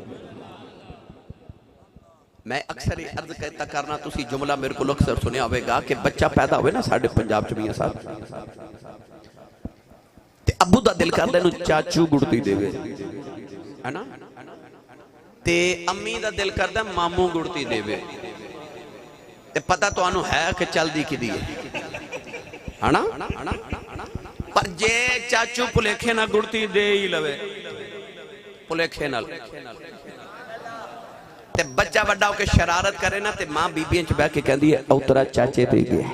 Speaker 2: میں اکثر عرض کہتا کرنا تسی جملہ میرے کو اکثر سنیا ہوئے گا کہ بچہ پیدا ہوئے نا ساڑھے پنجاب چمیہ صاحب تے ابو دا دل کر لینو چاچو گڑتی دے وے ہے نا، تے امی دا دل کر دے ماموں گڑتی دے وے، تے پتہ تو آنو ہے کہ چل دی کی دیئے ہے نا، پر جے چاچو پلیکھے نہ گڑتی دے ہی لوے پلیکھے نہ تے بچہ وڈا ہو کے شرارت کرے نا تے ماں بی بیاں چ بیٹھ کے کہندی ہے اوترا چاچے دے گئے،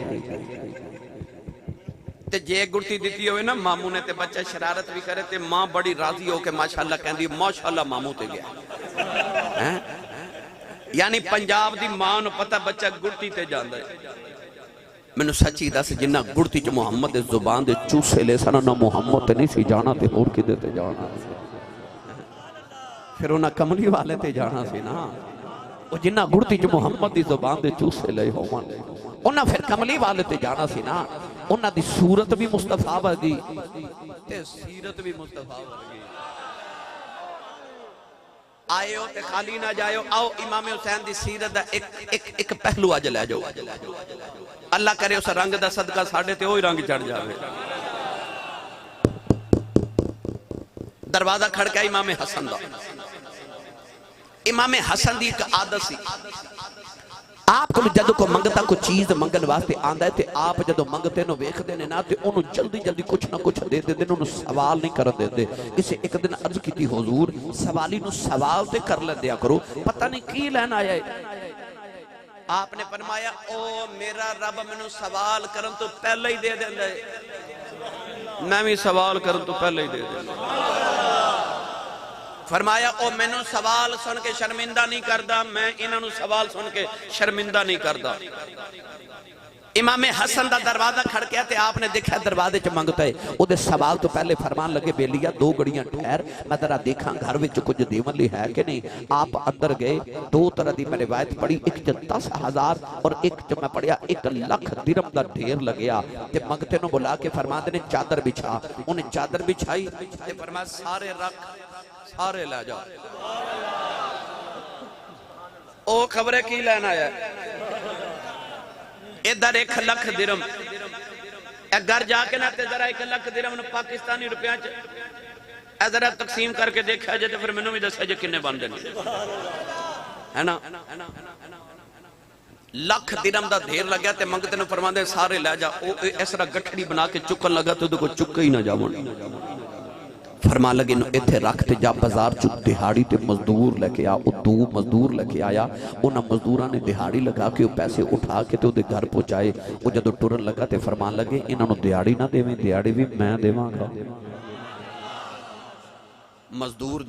Speaker 2: تے جے گڑتی دیتی ہوئے نا ماموں نے تے بچہ شرارت بھی کرے تے ماں بڑی راضی ہو کے ماشاءاللہ کہندی ماشاءاللہ ماموں تے گیا، یعنی پنجاب دی ماں نو پتہ بچہ گڑتی تے جاندہ ہے۔ میں نے سچی دس جنہ گڑتی چ محمد دے زبان دے چوسے لے سنا نہ محمد تے نہیں سی جانا تے اور کی دیتے جانا، پھر انہاں کملی والے تے جانا سی نا، وہ جنہ گڑتی چ محمد دی زبان دے چوسے لے ہومان انہاں پھر کملی والے تے جانا سی نا، انہاں دی صورت بھی مصطفیٰ ورگی تے سیرت بھی مصطفیٰ ورگی، آئے ہو تے خالی نہ جائے ہو، آؤ امام حسین دی سیرت دا ایک پہلو آج لے جاؤ، اللہ کرے اس رنگ دا صدقہ ساڑھے تے ہوئی رنگ چڑھ جاوے۔ دروازہ کھڑکا امام حسن دا، امام حسن دی ایک عادت سی، آپ کو جدو کو منگتا کو چیز منگن واسطے آندہ ہے تے آپ جدو منگتے نو ویکھ دینے نا تے انہوں جلدی جلدی کچھ نہ کچھ دے دے دے انہوں سوال نہیں کر دے دے، اسے ایک دن عرض کی تھی حضور سوالی نو سوال تے کر لے دیا کرو، پتہ نہیں کی لین آیا ہے، آپ نے فرمایا او میرا رب منو سوال کرن تو پہلے ہی دے دیں دے، میں بھی سوال کرن تو پہلے ہی دے دیں دے، فرمایا او مینوں سوال سن کے شرمندہ نہیں کردہ، میں انہوں سوال سن کے شرمندہ نہیں کردہ۔ امام حسن دا دروازہ کھڑکیا تے آپ نے دیکھا دروازے چ منگتا ہے، او دے سوال تو پہلے فرمان لگے بیلیا دو گڑیاں ٹھہر میں ذرا دیکھاں گھر وچ کچھ دیون لی ہے کہ نہیں، آپ اندر گئے، دو طرح دی میں روایت پڑھی، ایک چ 10,000 اور ایک چ میں پڑھیا 1,00,000 درہم دا ڈھیر لگیا، تے منگتے نو بلا کے فرماتے نے چادر بچھا، انہیں چادر بچھائی تے فرمایا سارے رکھ سارے لے جا، او خبریں کی لینا ہے، ادھر 1,00,000 درہم، گھر جا کے نہ تے ذرا 1,00,000 درہم پاکستانی روپیاں اے ذرا تقسیم کر کے دیکھا جائے تو پھر منوں بھی دسیا جے کنے بن دے ہے نا، 1,00,000 درہم دا ڈھیر لگیا تے منگتے نو فرماندے سارے لے جا، او اس طرح گٹھڑی بنا کے چکن لگا تو کو چکے ہی نہ جاون، فرما لگے نو ایتھے رکھتے جا بازار چک دہاڑی تے مزدور لے کے آ، او 2 مزدور لے کے آیا، انہاں مزدوراں نے دہاڑی لگا کے پیسے اٹھا کے تے دے گھر پہنچائے، او جدو ٹرن لگا تے فرمان لگے انہاں نو دہاڑی نہ دیویں، دہاڑی بھی میں دیواں گا۔ مزدور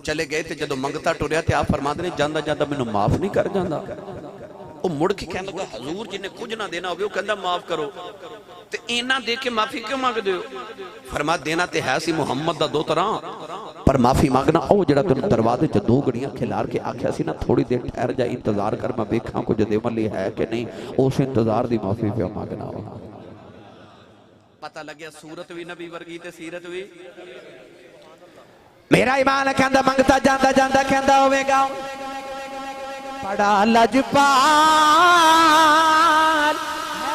Speaker 2: چلے گئے تے جدو منگتا ٹریا تے آپ فرما دے جاندہ جاندہ میں نو معاف نہیں کر جاندہ، او مڑ کے کہنے لگا حضور جنہیں کچھ نہ دینا ہوئے وہ کہندہ معاف کرو، تے اینا دے کے معافی کیوں مانگ دے ہو؟ فرما دینا تے ہے سی محمد دا دو طرح، پر معافی مانگنا او جڑا تن دروازے چ 2 گڑیاں کھلار کے آکھیا سی نا تھوڑی دیر ٹھہر جا انتظار کر میں دیکھاں کچھ دیون لی ہے کہ نہیں، اس انتظار دی معافی پہ مانگنا ہو۔ پتہ لگیا صورت بھی نبی ورگی تے سیرت بھی
Speaker 1: میرا ایمان کہندا منگتا جاندا جاندا کہندا ہوئے گا بڑا لجپال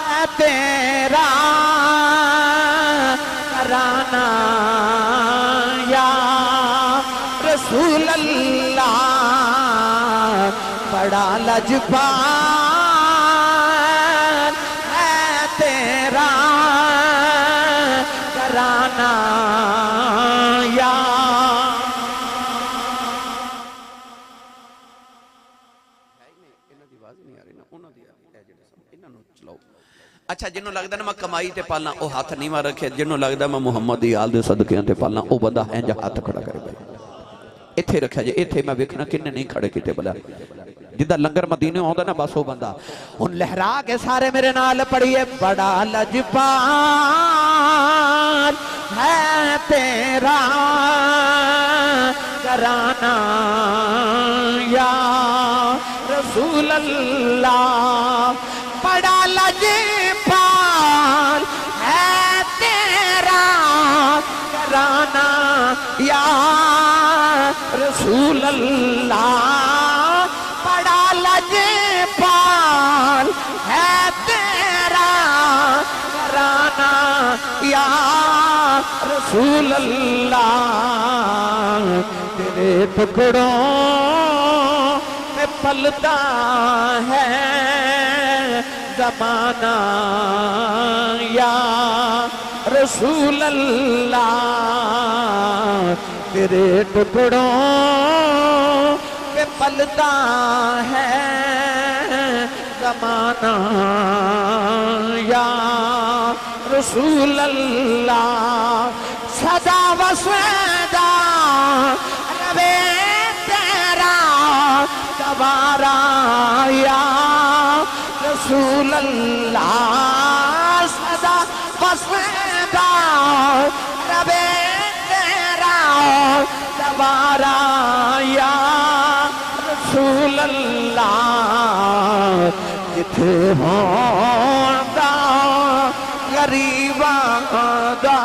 Speaker 1: ہے تیرا گھرانہ یا رسول اللہ بڑا لجپال ہے تیرا گھرانہ یا
Speaker 2: اچھا جنہوں لگتا ہے میں کمائی تے پالنا او ہاتھ نہیں مار رکھے جنہوں لگتا ہے میں محمد دی آل دے صدقیاں تے پالنا او بندہ ہے جا ہاتھ کھڑا کرے بھائی اتھے رکھا جائے اتھے میں ویکھنا کنے نہیں کھڑے کیتے بلا جدہ لنگر مدینے ہوتا نا بس وہ بندہ
Speaker 1: ان لہرا کے سارے میرے نال پڑھیے بڑا لجپال ہے تیرا گھرانہ یا رسول اللہ بڑا لجپال ہے تیرا گھرانہ یا رسول اللہ بڑا لجپال ہے تیرا گھرانہ یا رسول اللہ تیرے ٹکڑوں میں پلتا ہے زمانہ یا رسول اللہ تیرے ٹکڑوں پہ پلتا ہے زمانہ یا رسول اللہ سدا وسدا روے تیرا دوبارہ یا رسول اللہ سدا وسدا روے تیرا دوبارہ یا رسول اللہ جتھے ہوندا غریباں دا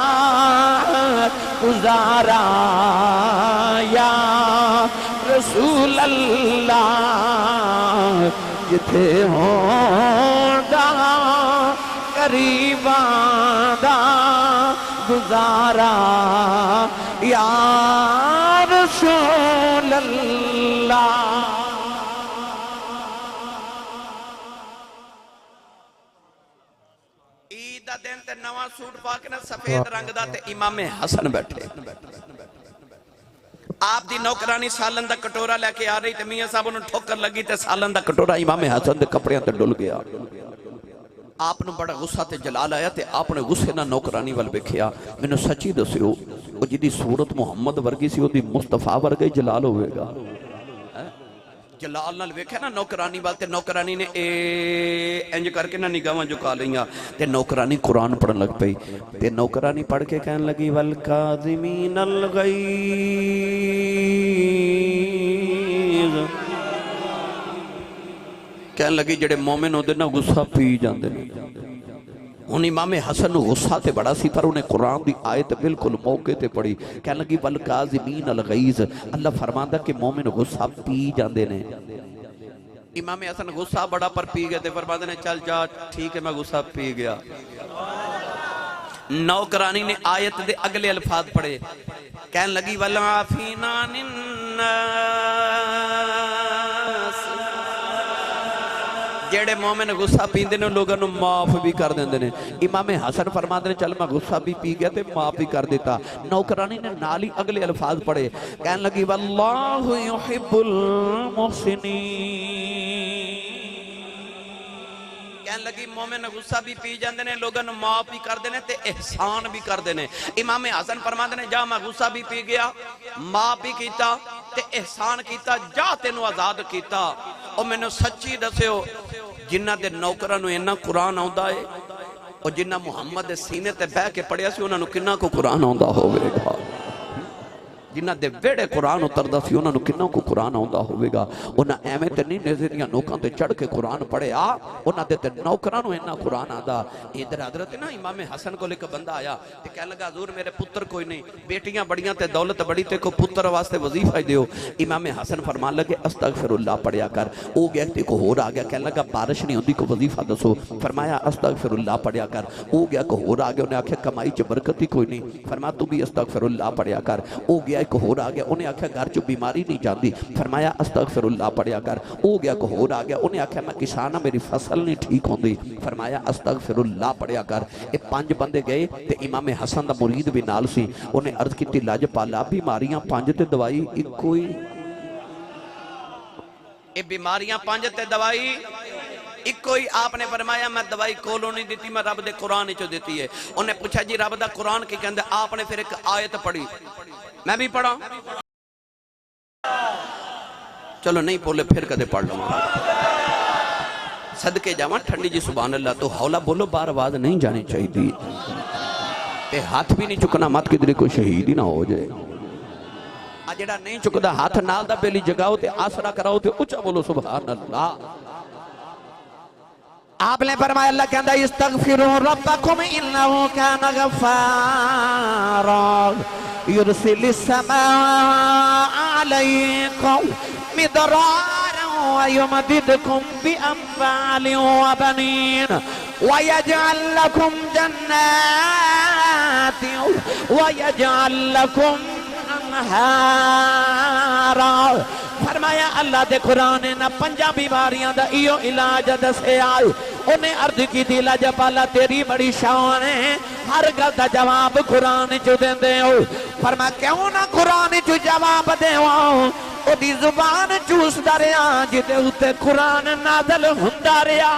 Speaker 1: گزارا یا رسول اللہ جتھے ہوندا غریباں دا گزارا یا رسول اللہ
Speaker 2: عید دا دن تے نواں سوٹ پا کے نا سفید رنگ دا تے امام حسن بیٹھے آپ دی نوکرانی سالن دا کٹورا لے کے آ رہی تے میاں صاحب انہوں ٹھوکر لگی تے سالن دا کٹورا امام حسن دے کپڑیاں تے ڈل گیا آپ نے بڑا غصہ تے جلال آیا تے آپ نے غصے نہ نوکرانی وال بکھیا میں نے سچی دسیو وہ جدی صورت محمد ورگی سی وہ دی مصطفیٰ ورگی جلال ہوئے گا جلال نال ویکھے نا نوکرانی وال تے نوکرانی نے انج کر کے نہ نگاہاں جھکا لیاں تے نوکرانی قرآن پڑھن لگ پئی تے نوکرانی پڑھ کے کہنے لگی والکاظمین الغیظ کہنے لگی جڑے مومن ہوندے نا غصہ پی جاندے نے ان امام حسن غصہ تے بڑا سی پر انہیں قرآن دی آیت بالکل موقع تے پڑھی کہنے لگی والکاظمین الغیظ اللہ فرماندا کہ مومن غصہ پی جاندے نے امام حسن غصہ بڑا پر پی گئے تے فرماندا نے چل جا ٹھیک ہے میں غصہ پی گیا نوکرانی نے آیت دے اگلے الفاظ پڑھے کہنے لگی والعافین عن الناس جیڑے مومن غصہ پیندے نے لوگوں نے معاف بھی کر دیندے نے امام حسن فرماندے نے چل میں غصہ بھی پی گیا تے معاف بھی کر دیتا نوکرانی نے نالی اگلے الفاظ پڑھے کہنے لگی واللہ یحب المحسنین کہنے لگی مومن غصہ بھی پی جاندے نے لوگوں نے معاف بھی کر دینے تے احسان بھی کر دینے امام حسن فرماندے نے جا میں غصہ بھی پی گیا معاف بھی کیتا تے احسان کیتا جا تینو آزاد کیتا اور میں نے سچی دسیو جنہ دے نوکرہ نو انہا قرآن آؤں ہے اور جنہ محمد سینے تے بہ کے پڑھیا سی انہوں نے کنہ کو قرآن آؤں ہوئے گا جنہ دے ویڑے قرآن اتردا سی انہاں نوں کنا کو قرآن آوندا ہوے گا انہاں ایویں تے نہیں نیزے دیاں نوکاں تے چڑھ کے قرآن پڑھیا انہاں دے تے نوکراں نوں اتنا قرآن آندا ادھر حضرت نا امام حسن کو ایک بندہ آیا تے کہنے لگا حضور میرے پتر کوئی نہیں بیٹیاں بڑیاں تے دولت بڑی تے کو پتر واسطے وظیفہ دیو امام حسن فرمان لگے استغفر اللہ پڑھیا کر او گیا تے کو ہور آ گیا کہنے لگا بارش نہیں ہوندی کو وظیفہ دسو فرمایا استغفر اللہ پڑھیا کر او گیا کو ہور آ گیا انہیں آکھیا کمائی چ برکت ہی کوئی نہیں فرمایا تو بھی استغفر اللہ پڑھیا کر او گیا ایک ہور آ گیا انہیں آکھیا گھر چ بیماری نہیں جاندی فرمایا استغفر اللہ پڑھیا کر او گیا کو ہور آ گیا انہیں آکھیا میں کسان ہاں میری فصل نہیں ٹھیک ہوندی فرمایا استغفر اللہ پڑھیا کر اے 5 بندے گئے تے امام حسن دا مرید بھی نال سی انہیں عرض کیتی لاج پالا بیماریاں 5 تے دوائی اکو ہی اے بیماریاں 5 تے دوائی ایک کوئی آپ نے فرمایا میں دوائی کولوں نہیں دیتی میں رب دے قرآن چو دیتی ہے انہیں پوچھا جی رب دا قرآن کی کہندے آپ نے پھر ایک آیت پڑھی میں بھی پڑھا چلو نہیں بولے پھر کدے پڑھ لوں صدقے جاواں ٹھنڈی جی سبحان اللہ تو ہولا بولو بار آواز نہیں جانی چاہیے دی تے ہاتھ بھی نہیں چکنا مت کدھر کوئی شہید ہی نہ ہو جائے جڑا نہیں چکدا ہاتھ نال دا بیلی جگاؤ تے آسرا کراؤ تے اچھا بولو سبحان اللہ
Speaker 1: آپ نے فرمایا اللہ کہندہ استغفروا ربکم انہو کان غفارا یرسل السماء علیکم مدرارا ویمددکم بأموال وبنین ویجعل لکم جنات ویجعل لکم انہارا فرمایا اللہ دے قرآن نہ 5 بیماریاں دا ایو علاج دسے آئے انہیں عرض کی دی لاجپالا تیری بڑی شان ہے ہر گل دا جواب قرآن چو دیں دے ہو فرمایا کیوں نہ قرآن چو جواب دے ہو او دی زبان چوس داریا جدے ہوتے قرآن نازل ہنداریا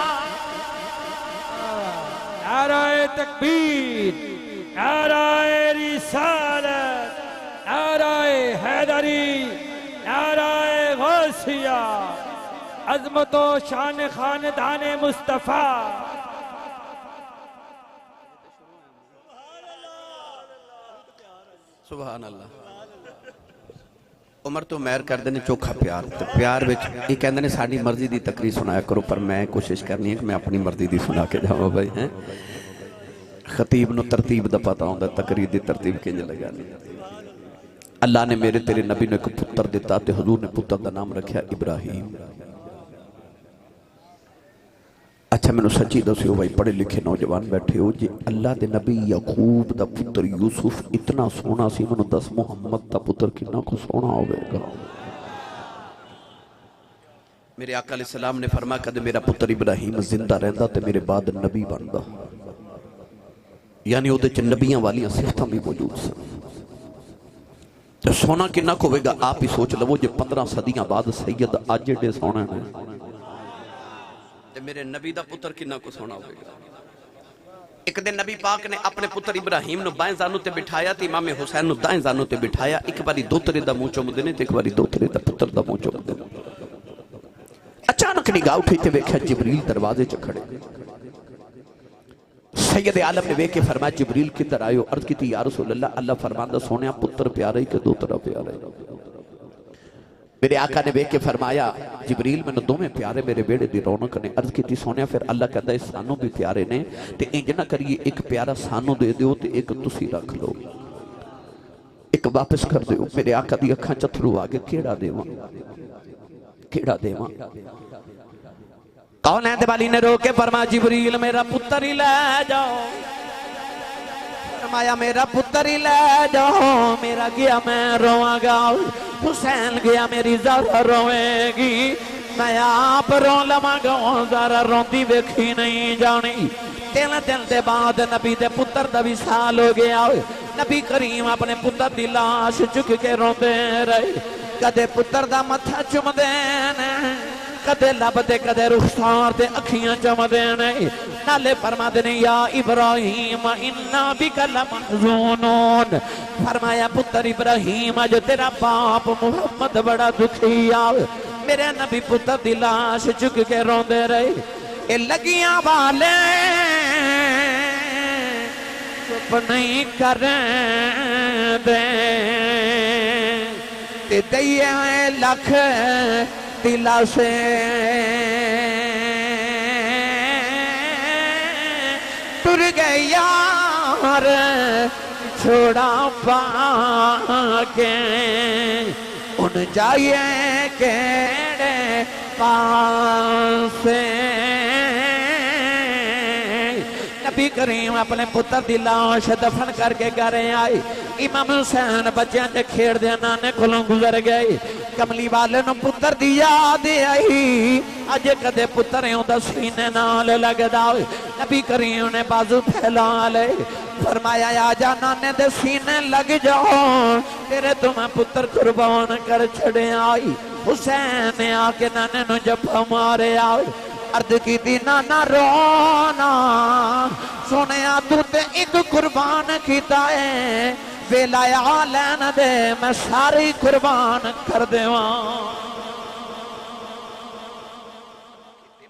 Speaker 3: نعرہ تکبیر نعرہ رسالت نعرہ حیدری نعرہ غوثیہ عظمت و شان خاندان مصطفیٰ
Speaker 2: سبحان اللہ عمر تو مہر کر دینے چوکھا پیار پیار وچ یہ کہندے نے ساڈی مرضی دی تقریر سنایا کرو پر میں کوشش کرنی ہے کہ میں اپنی مرضی دی سنا کے جاواں بھائی ہیں خطیب نو ترتیب دا پتہ ہوندا تقریر دی ترتیب کنج لگانی اللہ نے میرے تیرے نبی نے ایک پتر دیتا تے حضور نے پتر دا نام رکھیا ابراہیم اچھا میں نے سچی دو سیو بھائی پڑھے لکھے نوجوان بیٹھے ہو جی اللہ دے نبی یعقوب دا پتر یوسف اتنا سونا سی میں نے 10 محمد دا پتر کنا کو سونا ہوئے گا میرے آقا علیہ السلام نے فرمایا کہ میرا پتر ابراہیم زندہ رہندا تے میرے بعد نبی بندا یعنی وہ دے چ نبیاں والیاں صفتاں بھی موجود سن تو سونا کنا کو ہوئے گا آپ ہی سوچ لو جو 15 صدیاں بعد سید آج جڑے سونا ہے میرے نبی دا پتر کنا کو سونا ہوئے گا ایک دن نبی پاک نے اپنے پتر ابراہیم نو بائیں زانو تے بٹھایا تے امام حسین نو دائیں زانو تے بٹھایا ایک باری دوترے دا منہ چوم دینے تے ایک باری دوترے دا پتر دا منہ چوم دینے اچانک نگاہ اٹھی تے ویکھیا جبریل دروازے چ کھڑے سید عالم نے ویکھے فرمایا جبریل کدھر آئے ہو عرض کی تھی یا رسول اللہ اللہ فرماندہ سونیا پتر پیارا ہی کہ دوترا پیارا ہی میرے آقا نے ویکھے فرمایا جبریل میں نے دو میں پیارے میرے بیڑے دی رونق نے عرض کی تھی سونیا پھر اللہ کہتا ہے سانو بھی پیارے نے تے انج نہ کریے ایک پیارا سانو دے دیو تے ایک تسی رکھ لو ایک واپس کر دیو میرے آقا دی اکھاں چتھرو آگے کیڑا دیواں
Speaker 1: کون ہے والی نے رو کے فرمایا جبریل میرا پتر ہی لے جاؤ فرمایا میرا پتر ہی لے جاؤ میرا گیا میں رواں گا حسین گیا میری زہرا روے گی میں آپ رو لواں گا زہرا روندی ویکھی نہیں جانی 3 دن دے بعد نبی دے پتر دا وصال ہو گیا نبی کریم اپنے پتر دی لاش چک کے روندے رہے کدے پتر دا متھا چم دینے کدے لب دے کدے رخسار دے اکھیاں چم دینے نالے فرما دینے یا ابراہیم انا بکا لمحزونون فرمایا پتر ابراہیم آج تیرا باپ محمد بڑا دکھی آئے میرے نبی پتر دی لاش چک کے روندے رہے اے لگیاں والے چپ نہیں کریں دیں تے دئیے لکھ دلا سے ٹر گئے یار چھوڑا پا کے ان جائیے کیڑے پاس سے نبی کریم اپنے پتر دی لاش دفن کر کے گھریں آئی امام حسین بچیاں دے کھیڑ دے نانے کھلوں گزر گئی کملی والے نو پتر دی یاد آئی اج کدے پتر ہوں دا سینے نال لگ داوے نبی کریم نے بازو پھیلا لے فرمایا آجا نانے دے سینے لگ جاؤ تیرے تمہیں پتر قربان کر چھڑے آئی حسین نے آکے نانے نو جب مارے آئے عرض کی دی نانا رونا سنیا تو تے ایک قربان کیتا ہے ویلا عالین دے میں ساری قربان کر دیوان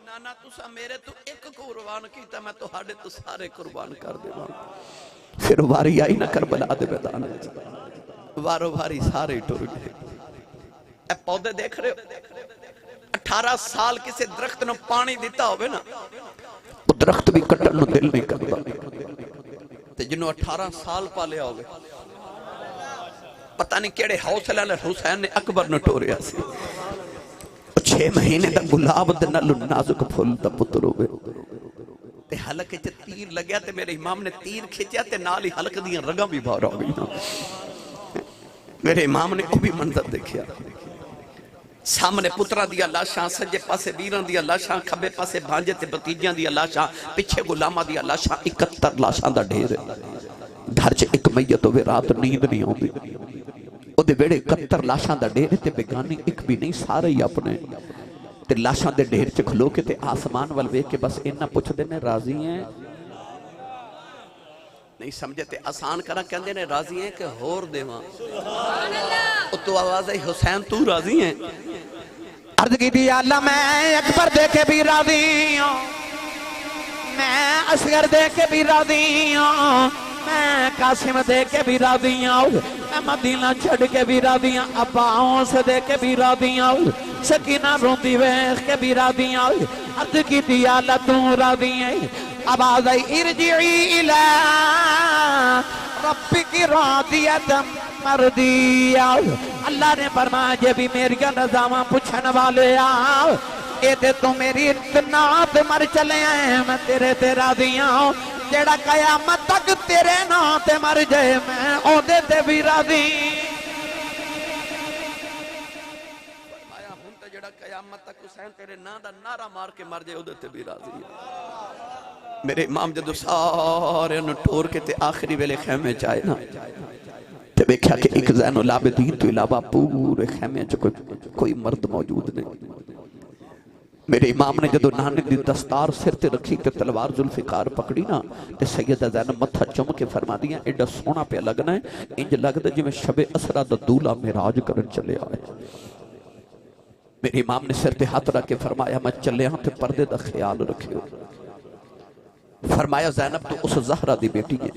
Speaker 1: نانا تسا میرے تو ایک قربان کیتا میں تو ہاڑے تو سارے قربان کر دیوان
Speaker 2: پھر واری آئی نہ کربلا دے میدان وارو واری سارے ٹر گئے
Speaker 1: اے پودے دیکھ رہے ہو 18 سال کسی درخت نو پانی دیتا ہوئے نا
Speaker 2: وہ درخت بھی کٹن نو دل نہیں کرتا
Speaker 1: تے جنہوں 18 سال پالے ہوئے پتہ نہیں کیڑے حوصلہ نے حسین نے اکبر نو ٹوریا سی
Speaker 2: 6 مہینے دا گلاب دے نالو نازک پھول دا پتر ہوئے
Speaker 1: تے حلق چ تیر لگیا تے میرے امام نے تیر کھچیا تے نال ہی حلق دیاں رگاں بھی باہر آ گئی میرے امام نے کوئی بھی منظر دیکھیا سامنے پترہ دیا لاشاں سجے پاسے بیران دیا لاشاں کھبے پاسے بھانجے تے بتیجیاں دیا لاشاں پچھے غلامہ دیا لاشاں 71 لاشاں دا ڈھیر ہے گھر چے ایک میت ہوئے رات نیند نہیں ہوندی او دے ویڑے 71 لاشاں دا ڈھیر تے بیگانی ایک بھی نہیں سارے ہی اپنے تے لاشاں دے ڈھیر چے کھلو کے تے آسمان والوے کے بس انہا پوچھ دینے راضی ہیں نہیں سمجھے تے آسان کرا کہندے نے راضی ہیں کہ ہور دیواں تو آواز ہے حسین تو راضی ہیں
Speaker 2: عرض کی دی اللہ میں اکبر دے کے بھی راضی ہوں
Speaker 1: میں اصغر دے کے بھی راضی ہوں میں قاسم دے کے بھی راضی ہوں میں مدینہ چھڑ کے بھی راضی ہوں اباؤں سے دے کے بھی راضی ہوں سکینہ روندی ویخ کے بھی راضی ہوں عرض کی دی اللہ تو راضی ہیں آواز ہے ارجعی الہ رب کی راضیت مردی آؤ اللہ نے فرمایا جے بھی میری رضامہ پوچھن والے آؤ اے دے تو میری اتنات مر چلے ہیں میں تیرے تے راضی آؤ جیڑا قیامت تک تیرے ناتے مر جائے میں او دے تے بھی راضی فرمایا ہوں تے جیڑا قیامت تک حسین تیرے نا دا نعرہ مار کے مر جائے او دے تے بھی راضی میرے امام جدو سارے انہوں ٹور کے تے آخری ویلے خیمے چاہے نا
Speaker 2: تے بیکھا کہ ایک زین العابدین تو علاوہ پورے خیمے جو کوئی مرد موجود نہیں میرے امام نے جدو نانے دی دستار سر تے رکھی تے تلوار ذوالفقار پکڑی نا تے سیدہ زینب متھا چم کے فرما دیا ایڈا سونا پہ لگنا ہے انج لگتا جو میں شب اسرہ دا دولا معراج کرن چلے آئے میرے امام نے سر تے ہاتھ رکھ کے فرمایا میں چلے ہاں تے پردے دا خیال رکھے ہو فرمایا زینب تو اس زہرہ دی بیٹی ہے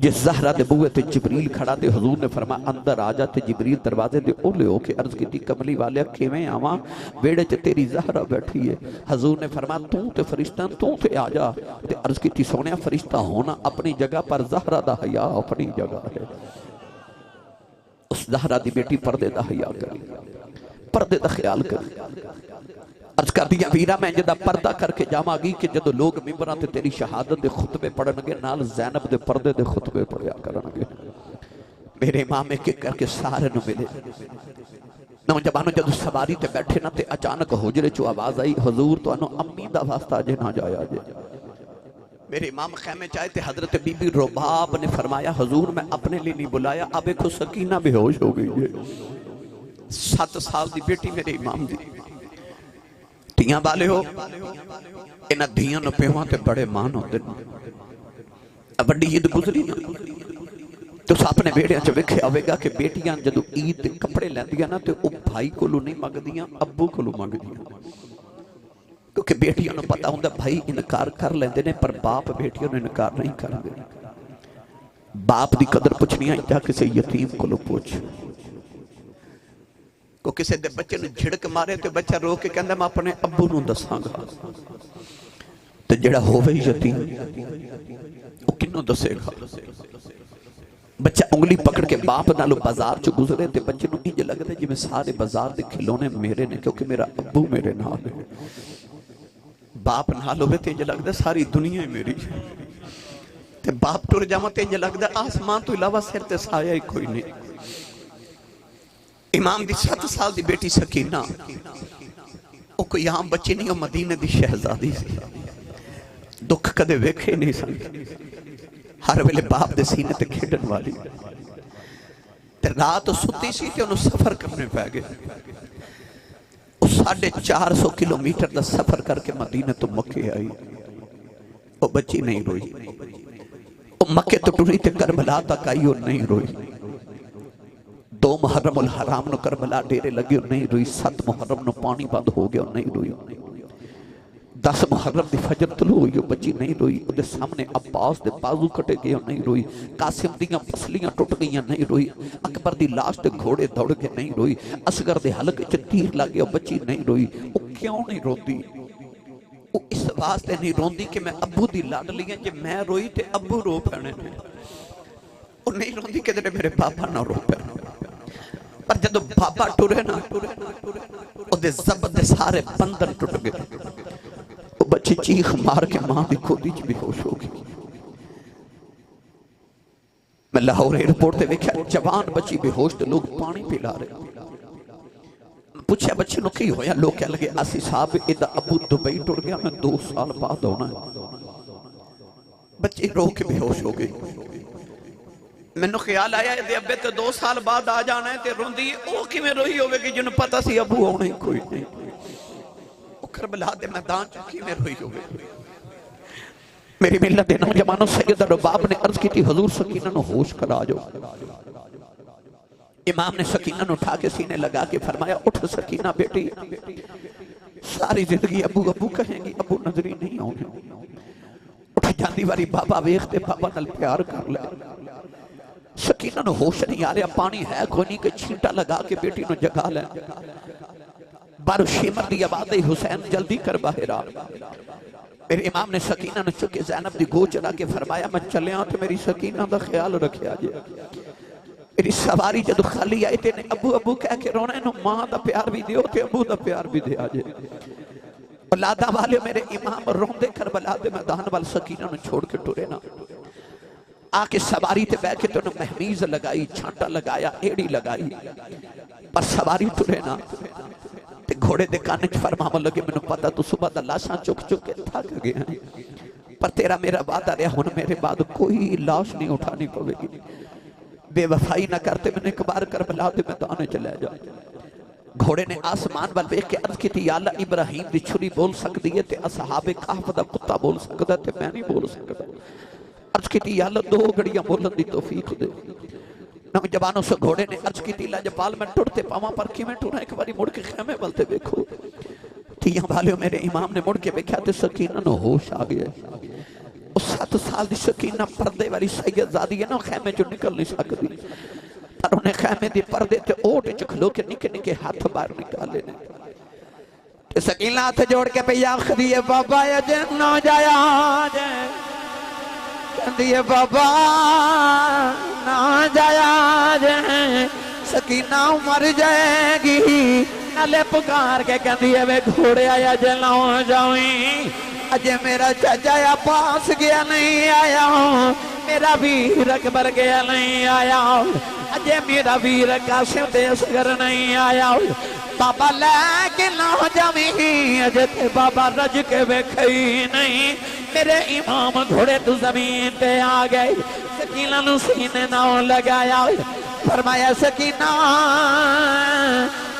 Speaker 2: جس زہرہ دے بوئے تے جبریل کھڑا تے حضور نے فرمایا اندر آجا تے جبریل دروازے دے اولے ہو کے عرض کی تھی کملی والے کیویں آواں بیڑے چے تیری زہرہ بیٹھی ہے حضور نے فرمایا تو تے فرشتہ تو تے آجا تے عرض کی تھی سونیا فرشتہ ہونا اپنی جگہ پر زہرہ دا حیا اپنی جگہ ہے اس زہرہ دی بیٹی پردے دا حیا کری پردے دا خیال کری عرض کر دیا ویرہ میں جدہ پردہ کر کے جامع گئی کہ جدو لوگ ممبران تے تیری شہادت دے خطبے پڑھنگے نال زینب دے پردے دے خطبے پڑھیا کرنگے میرے امام ایک ایک کر کے سارے نو ملے نوجوانوں جدو سواری تے بیٹھے نا تے اچانک حجرے چو آواز آئی حضور تو انو امی دا واسطہ جے نہ جایا جے میرے امام خیمے چاہے تھے حضرت بی بی رباب نے فرمایا حضور میں اپنے لیے نہیں بلایا اب ایک سکینہ بے ہوش ہو گئی ہے 7 سال دی بیٹی میرے امام دی تیاں بالے ہو انہا دھیاں نو پیوان تے بڑے مان ہوتے اب بڑی عید گزری نا تو ساپنے بیڑیاں چو وکھے آوے گا کہ بیٹیاں جدو عید تے کپڑے لیں دیا نا تے او بھائی کو لو نہیں مانگ دیا ابو کو لو مانگ دیا کیونکہ بیٹیاں نو پتا ہوں دا بھائی انکار کر لیں دینے پر باپ بیٹیاں نو انکار نہیں کر دینے باپ دی قدر پوچھنی ہے جا کسی یتیم کو لو پوچھ کو کسی دے بچے نے جھڑک مارے تو بچہ رو کے کہندہ میں اپنے ابو نوں دساں گا تو جڑا ہووے یتیم وہ کنوں دسے گا بچہ انگلی پکڑ کے باپ نالو بازار چو گزرے تے بچے نوں انج لگتا ہے جی میں سارے بازار دے کھلونے میرے نے کیونکہ میرا ابو میرے نال ہے باپ نال ہوئے تے انج لگتا ہے ساری دنیا ہی میری تے باپ ٹر جاواں تے انج لگتا ہے آسمان تو علاوہ سر تے سایہ ہی کوئی نہیں امام دی 7 سال دی بیٹی سکینہ وہ کوئی عام بچی نہیں وہ مدینہ دی شہزادی سی دکھ کدے ویکھے نہیں سن ہر ویلے باپ دے سینے تے کھیڈن والی تے رات ستی سی تے انہوں سفر کرنے پہ گئے وہ 450 کلومیٹر دا سفر کر کے مدینہ تو مکے آئی وہ بچی نہیں روئی وہ مکے تو ٹوری تے کربلا تک آئی اور نہیں روئی 2 محرم الحرام نو کربلا ڈیرے لگی اور نہیں روئی 7 محرم نو پانی بند ہو گیا اور نہیں روئی 10 محرم دی فجر طلوع ہوئی اور بچی نہیں روئی وہ دے سامنے عباس دے بازو کٹے گئے اور نہیں روئی قاسم دیاں پسلیاں ٹوٹ گئیاں نہیں روئی اکبر دی لاش دے گھوڑے دوڑ کے نہیں روئی اصغر دے حلقے چ تیر لگے اور بچی نہیں روئی وہ کیوں نہیں روندی وہ اس واسطے نہیں روندی کہ میں ابو دی لاڈ لیاں جے میں روئی تے ابو رو پینے وہ نہیں روندی کہ میرے بابا نہ رو پینے پر جدو بابا ٹورے نا وہ دے زبط دے سارے بندن ٹوٹ گئے وہ بچے چیخ مار کے ماں بھی کھودی چ بھی ہوش ہو گئی میں لاہور ایئرپورٹ تے ویکھیا جوان بچی بے ہوش تے لوگ پانی پلا رہے پوچھا بچے نو کی ہویا لوگ کہہ لگے آسی صاحب ادا ابو دبئی ٹر گیا میں 2 سال بعد ہونا بچے رو کے بے ہوش ہو گئی میں نے خیال آیا دے ابے تو 2 سال بعد آ جانا ہے تے روندی او کی میں روئی ہوئے کہ جنہوں پتا سی ابو ہونے کوئی نہیں وہ کربلا دے میدان چکی میں روئی ہوئے میری ملت نوجوانوں سید رباب نے عرض کی تھی حضور سکینہ نو ہوش کرا جو امام نے سکینہ نو اٹھا کے سینے لگا کے فرمایا اٹھ سکینہ بیٹی ساری زندگی ابو ابو کہیں گی ابو نظری نہیں ہونے اٹھ جاندی واری بابا ویختے بابا نل پیار کر لے سکینہ نو ہوش نہیں آ رہا پانی ہے کوئی نہیں کہ چھینٹا لگا کے بیٹی نو جگا لیں بارو شیمر دی آواز حسین جلدی کر باہر آ میرے امام نے سکینہ نو چکے زینب دی گو چلا کے فرمایا میں چلے آن تو میری سکینہ دا خیال رکھے آجے میری سواری جدو خالی آئے تینے ابو ابو کہہ کے رونے نو ماں دا پیار بھی دیو تے ابو دا پیار بھی دے آجے اولادہ والے میرے امام روندے کربلا دے میدان وال سکینہ نو چھوڑ کے ٹورے نا آکے سواری تے بیٹھ کے تو انہوں محمیز لگائی چھانٹا لگایا ایڑی لگائی پر سواری ٹورے نا تے گھوڑے دے کانچ فرماؤں لگے میں نے پتا تو صبح دا لاشاں چک چک کے تھک گیا ہیں پر تیرا میرا وعدہ رہا ہوں میرے بعد کوئی لاش نہیں اٹھانی پوے گی بے وفائی نہ کرتے میں نے ایک بار کربلا دے میدان چلے جا گھوڑے نے آسمان وال ویکھ کے عرض کی تھی یا اللہ ابراہیم دی چھری بول سکتی ہے تے اصحاب کہف دا کتا بول سکتا تے میں نہیں بول سکتا عرض کی تھی یا اللہ 2 گھڑیاں بولن دی توفیق دے نوجوانوں سے گھوڑے نے عرض کی تھی لاجپال میں ٹوٹتے پاواں پر کی میں ٹوٹا ایک باری مڑ کے خیمے بلتے دیکھو تیاں والیوں میرے امام نے مڑ کے بیکھا تے سکینہ نو ہوش آ گیا اس 7 سال دی سکینہ پردے والی سید زادی ہے نا خیمے جو نکل نہیں سکتی پر انہیں خیمے دی پردے تے اوٹ چکھلو کے نکے نکے ہاتھ باہر نکالے نے
Speaker 1: سکینہ ہاتھ جوڑ کے پہ یا خدیے بابا یا جنو جایا جائے کہندیے بابا نہ جایا جائے سکینہ مر جائے گی نلے پکار کے کہندیے وے گھوڑے آیا جلاؤں جاؤیں اجے میرا چاچایا پاس گیا نہیں آیا میرا ویر اکبر گیا نہیں آیا اجے میرا ویر قاسم تے اصغر نہیں آیا بابا لے کے نہ جاویں اجے تے بابا رج کے ویکھئی نہیں میرے امام گھوڑے تو زمین تے آ گئے سکینہ نو سینے نہ لگایا فرمایا سکینہ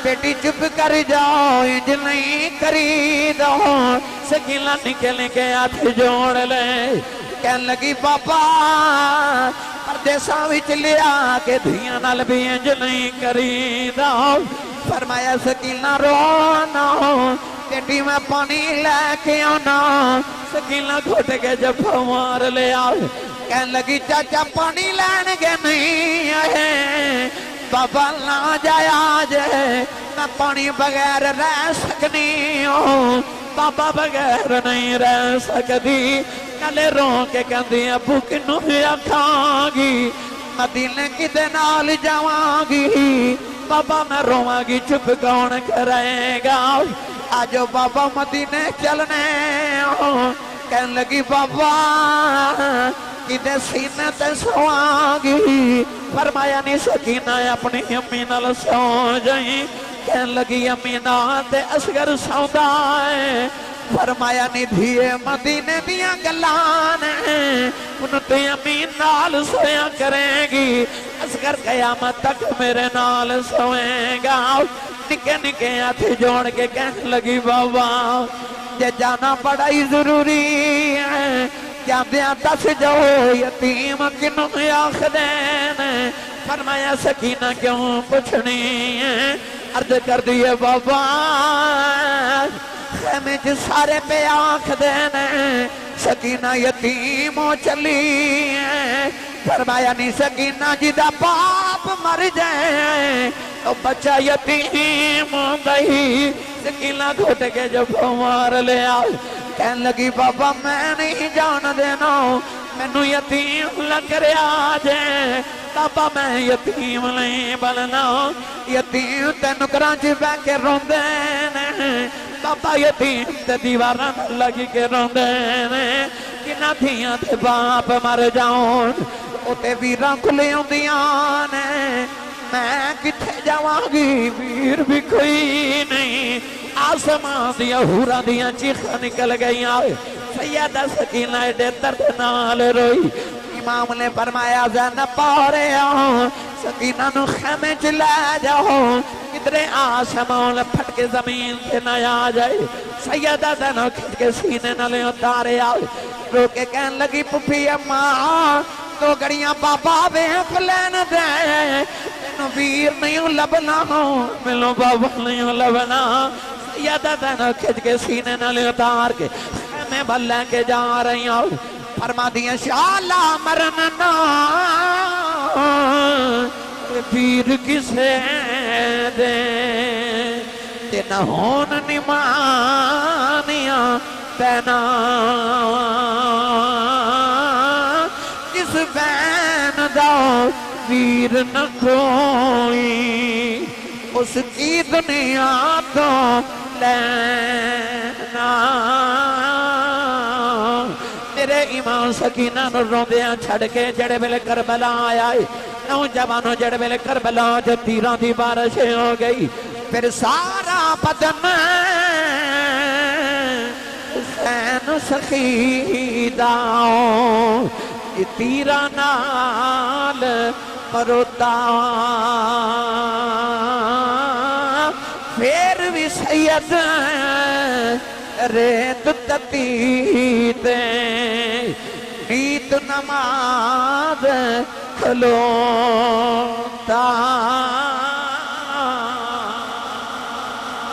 Speaker 1: بیٹی چپ کر جاؤ انج نہیں کری دو سکینہ نکلنے کے ہاتھ جوڑ لے کہنے لگی بابا پردیساں وچ لیا کہ دھیاں نال بھی انج نہیں کری دو فرمایا سکینہ رونا بیٹی میں پانی لے کے آنا سکینہ گھٹ کے جفا مار لے آؤ کہنے لگی چاچا پانی لینے کے نہیں آئے بابا نہ جایا جے میں پانی بغیر رہ سکنی ہوں بابا بغیر نہیں رہ سکتی نلے رو کے کہندی ابو کنوں آکھاں گی مدینے کدے نال جاواں گی بابا میں رواں گی چپ کون کرے گا آجو بابا مدینے چلنے کہن لگی بابا کدے سینے تے سواں گی فرمایا نہیں سکینہ اپنی امی نال سو جائیں کہن لگی امی تے اصغر سوندا ہے فرمایا نہیں دھیے مدینے دیاں گلان انہوں تے امی نال سویا کریں گی اصغر قیامت تک میرے نال سوئیں گا نکے نکے ہاتھ جوڑ کے کہنے لگی بابا یہ جانا بڑا ہی ضروری ہے جاندیاں دس جاؤ یتیم کنوں آخ دین فرمایا سکینہ کیوں پوچھنی ہے عرض کر دیئے بابا خیمے جو سارے پہ آنکھ دینے سکینہ یتیم ہو چلی ہے فرمایا نہیں سکینہ جدہ باپ مر جائے تو بچہ یتیم ہو گئی سکینہ گھٹ کے جو مار لے آؤ کہنے لگی بابا میں نہیں جان دینا میں نو یتیم لگ رہا جائے بابا میں یتیم نہیں بلنا یتیم تے نکران جی بے کے روندے بابا یتیم تے دیواراں لگی کے روندے کنہ دھیاں تے باپ مر جاؤں او تے ویراں کھلے ہوندیاں نے میں کتھے جاواں گی ویر بھی کوئی نہیں آسمان دیا حوراں دیا چیخاں نکل گئیاں سیدہ سکینہ ایڈے درد نال روئی امام نے فرمایا زینب پارے آؤں سکینہ نو خیمے چلے جاؤ کدرے آسمان پھٹ کے زمین سے نہ آ جائے سیدہ زینب کھٹ کے سینے نہ لے اتارے آؤ رو کے کہن لگی پپی اماں تو گڑیاں بابا بیک لین دے تینو ویر نہیں لبنا ملو بابا نہیں لبنا سیدہ زینب کھٹ کے سینے نہ لے اتار کے خیمے بھلے کے جا رہی ہوں فرما دیا شالا مرننا پیر کسے دے تینا ہون نمانیاں تینا جس بین دا پیر نہ کوئی اس کی دنیا تو لینا میرے ایمان سکینہ نو روندیاں چھڑ کے جڑے بلے کربلا آیا ہے نوجوانوں جڑے بلے کربلا جو تیران دی بارشیں ہو گئی پھر سارا بدن حسین سخیداؤں تیران نال مروتا پھر بھی سید ریت تتیتے نیت نماز کھلو